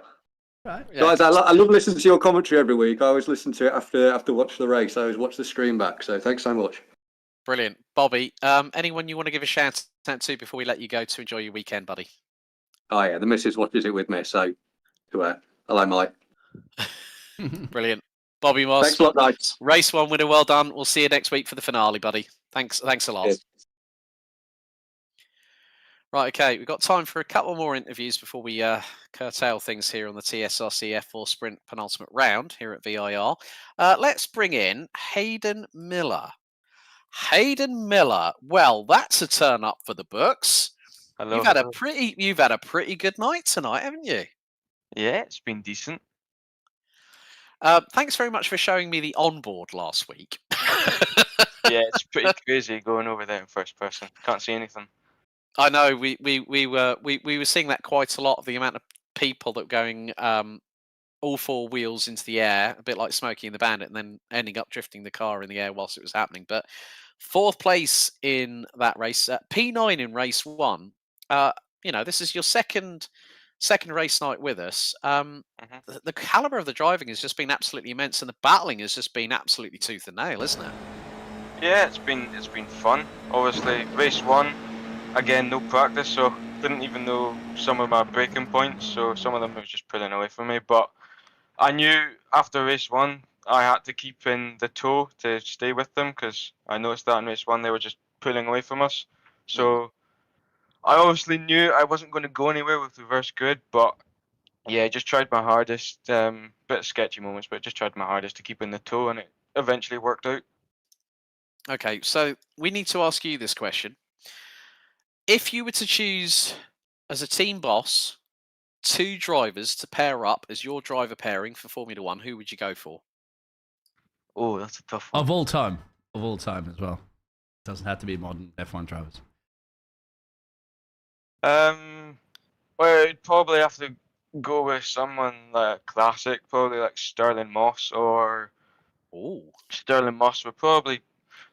Right. Yeah. Guys, I love listening to your commentary every week. I always listen to it after watch the race. I always watch the stream back. So thanks so much. Brilliant. Bobby, anyone you want to give a shout out to before we let you go to enjoy your weekend, buddy? Oh, yeah, the missus watches it with me. So, hello, Mike. Brilliant. Bobby Moss. Thanks a lot, guys. Race 1 winner, well done. We'll see you next week for the finale, buddy. Thanks a lot. Cheers. Right, okay, we've got time for a couple more interviews before we curtail things here on the TSRC F4 Sprint penultimate round here at VIR. Let's bring in Hayden Miller. Hayden Miller, well, that's a turn up for the books. Hello. You've had a pretty good night tonight, haven't you? Yeah, it's been decent. Thanks very much for showing me the onboard last week. Yeah, it's pretty crazy going over there in first person. Can't see anything. I know we were seeing that quite a lot. The amount of people that were going all 4 wheels into the air, a bit like Smokey and the Bandit, and then ending up drifting the car in the air whilst it was happening. But 4th place in that race, P9 in race 1. This is your second race night with us. The caliber of the driving has just been absolutely immense, and the battling has just been absolutely tooth and nail, isn't it? Yeah, it's been fun. Obviously, race 1, again, no practice, so didn't even know some of my braking points, so some of them was just pulling away from me. But I knew after race 1 I had to keep in the tow to stay with them, because I noticed that in race 1 they were just pulling away from us. So I obviously knew I wasn't going to go anywhere with reverse grid, but yeah, just tried my hardest. Bit of sketchy moments, but just tried my hardest to keep in the tow, and it eventually worked out. Okay, so we need to ask you this question. If you were to choose as a team boss 2 drivers to pair up as your driver pairing for Formula 1, who would you go for? Oh, that's a tough one. Of all time as well. Doesn't have to be modern F1 drivers. Well, I'd probably have to go with someone like classic, probably like Sterling Moss, or Sterling Moss would probably,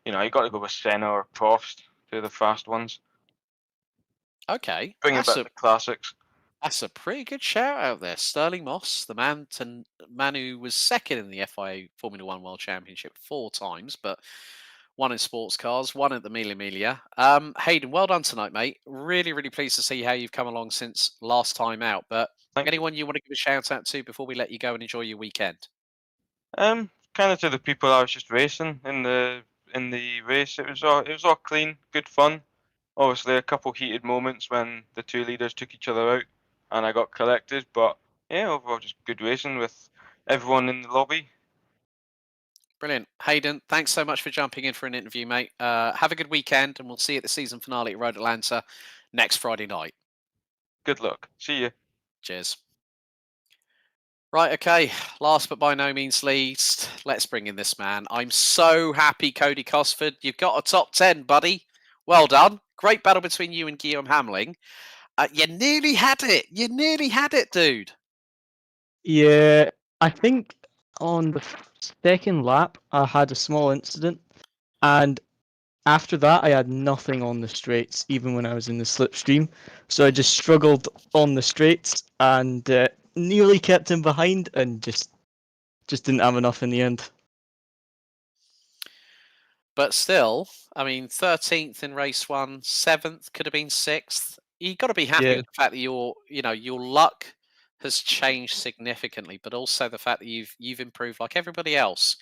you got to go with Senna or Prost, 2 of the fast ones. Okay, Bring it back to classics. That's a pretty good shout out there. Sterling Moss, the man who was second in the FIA Formula 1 World Championship 4 times, but 1 in sports cars, 1 at the Mille Miglia. Hayden, well done tonight, mate. Really, really pleased to see how you've come along since last time out. But anyone you want to give a shout out to before we let you go and enjoy your weekend? Kind of to the people I was just racing in the race. It was all clean, good fun. Obviously, a couple heated moments when the 2 leaders took each other out, and I got collected. But yeah, overall, just good racing with everyone in the lobby. Brilliant. Hayden, thanks so much for jumping in for an interview, mate. Have a good weekend, and we'll see you at the season finale at Road Atlanta next Friday night. Good luck. See you. Cheers. Right, okay. Last but by no means least, let's bring in this man. I'm so happy, Cody Cosford. You've got a top 10, buddy. Well done. Great battle between you and Guillaume Hamling. You nearly had it. You nearly had it, dude. Yeah, I think on the second lap, I had a small incident. And after that, I had nothing on the straights, even when I was in the slipstream. So I just struggled on the straights and nearly kept him behind and just didn't have enough in the end. But still, I mean, 13th in race 1, 7th, could have been 6th. You've got to be happy with the fact that your luck has changed significantly, but also the fact that you've improved like everybody else.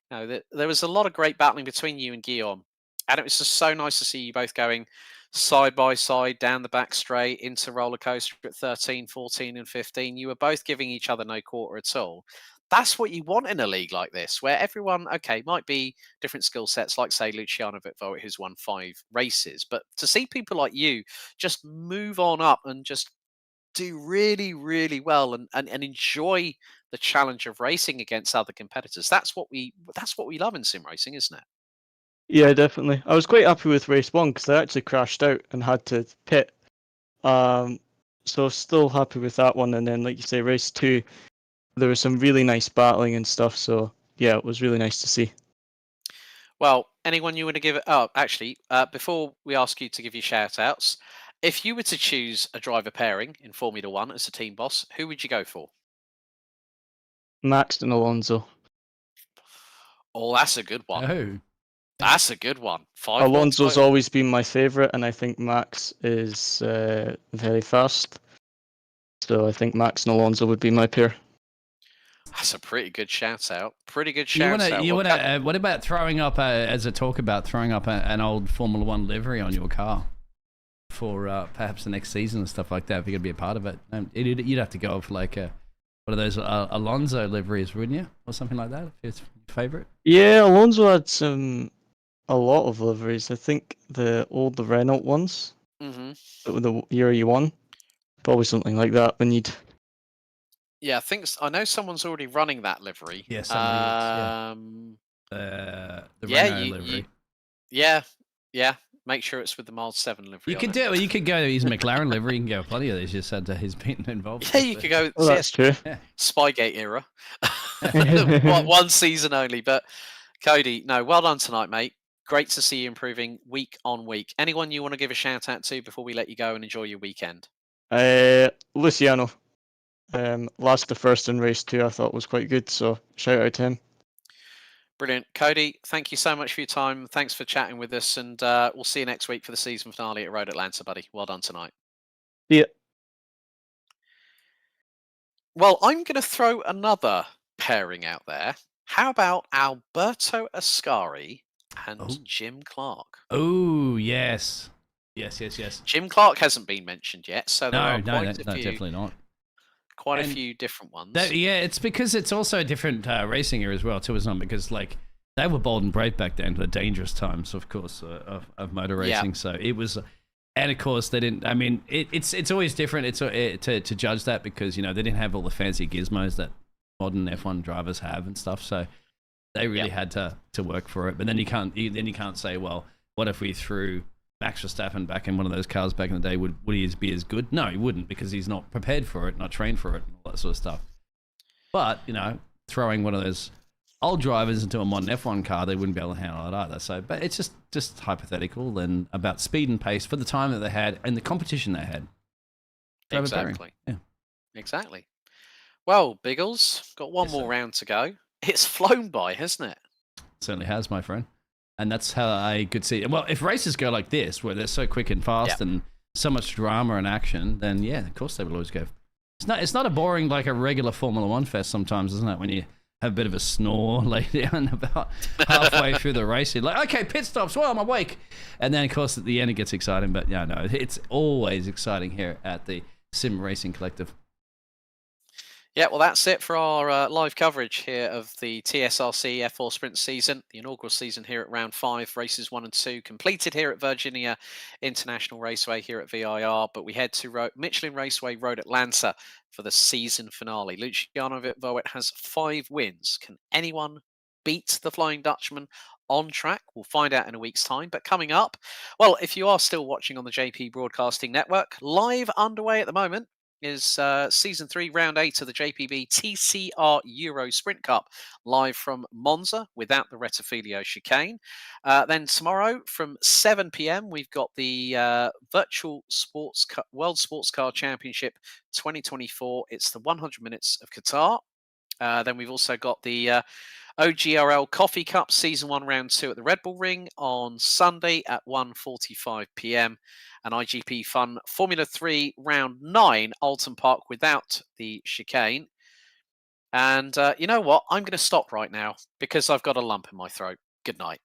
There was a lot of great battling between you and Guillaume, and it was just so nice to see you both going side by side down the back straight into roller coaster at 13, 14, and 15. You were both giving each other no quarter at all. That's what you want in a league like this, where everyone, might be different skill sets, like, say, Luciano Vitvoet, who's won 5 races. But to see people like you just move on up and just do really, really well and enjoy the challenge of racing against other competitors. That's what we love in sim racing, isn't it? Yeah, definitely. I was quite happy with race 1 because I actually crashed out and had to pit. So still happy with that one. And then, like you say, race 2, there was some really nice battling and stuff. So yeah, it was really nice to see. Well, anyone you want to give it? Oh, actually, before we ask you to give your shout outs, if you were to choose a driver pairing in Formula 1 as a team boss, who would you go for? Max and Alonso. Oh, that's a good one. Oh. That's a good one. Alonso's always been my favourite, and I think Max is very fast. So I think Max and Alonso would be my pair. That's a pretty good shout out. Pretty good shout out. What about throwing up as a talk about throwing up an old Formula 1 livery on your car for perhaps the next season and stuff like that? If you're gonna be a part of it, you'd have to go for like one of those Alonso liveries, wouldn't you, or something like that? If it's your favourite. Yeah, Alonso had a lot of liveries. I think the Renault ones, the year you won, probably something like that. We need. Yeah, I know someone's already running that livery. Yeah, somebody is. The Renault livery. Yeah. Make sure it's with the Mild 7 livery. You could do it. You could go to his McLaren livery. You can go plenty of these. Just said he's been involved. Yeah, you could go. Oh, that's true. Yeah. Spygate era. one season only. But Cody, no, well done tonight, mate. Great to see you improving week on week. Anyone you want to give a shout out to before we let you go and enjoy your weekend? Luciano. Last the first in race 2 I thought was quite good, so shout out to him. Brilliant. Cody, thank you so much for your time. Thanks for chatting with us, and we'll see you next week for the season finale at Road Atlanta, buddy. Well done tonight. See ya. Well, I'm going to throw another pairing out there. How about Alberto Ascari and Jim Clark? Oh, yes. Yes. Jim Clark hasn't been mentioned yet, so there are No, quite a few, definitely not. quite a And few different ones. Yeah, it's because it's also a different racing era as well, too, isn't it? Because, like, they were bold and brave back then, the dangerous times, of course, of motor racing. Yeah. So it was... And of course, they didn't. I mean, it's always different. To judge that because they didn't have all the fancy gizmos that modern F1 drivers have and stuff. So they really had to work for it. But then you can't say, well, what if we threw Max Verstappen back in one of those cars back in the day? Would he be as good? No, he wouldn't because he's not prepared for it, not trained for it, and all that sort of stuff. But throwing one of those old drivers into a modern F1 car, they wouldn't be able to handle it either. So, but it's just hypothetical and about speed and pace for the time that they had and the competition they had. Exactly. Yeah. Exactly. Well, Biggles, got one more round to go. It's flown by, hasn't it? Certainly has, my friend. And that's how I could see it. Well, if races go like this, where they're so quick and fast and so much drama and action, then yeah, of course they will always go. It's not a boring like a regular Formula One fest sometimes, isn't it? When you have a bit of a snore lay down about halfway through the race. You're like, okay, pit stops, well, I'm awake. And then, of course, at the end it gets exciting. But yeah, no, it's always exciting here at the Sim Racing Collective. Yeah, well, that's it for our live coverage here of the TSRC F4 Sprint season, the inaugural season here at Round 5, races 1 and 2 completed here at Virginia International Raceway here at VIR, but we head to Michelin Raceway Road Atlanta for the season finale. Luciano Voet has 5 wins. Can anyone beat the Flying Dutchman on track? We'll find out in a week's time. But coming up, well, if you are still watching on the JP Broadcasting Network, live underway at the moment is Season 3, Round 8 of the JPB TCR Euro Sprint Cup, live from Monza without the Rettifilio chicane. Then tomorrow from 7 p.m, we've got the Virtual World Sports Car Championship 2024. It's the 100 Minutes of Qatar. Then we've also got the OGRL Coffee Cup Season 1 Round 2 at the Red Bull Ring on Sunday at 1:45 p.m. and IGP Fun Formula 3 Round 9 Alton Park without the chicane. And you know what? I'm going to stop right now because I've got a lump in my throat. Good night.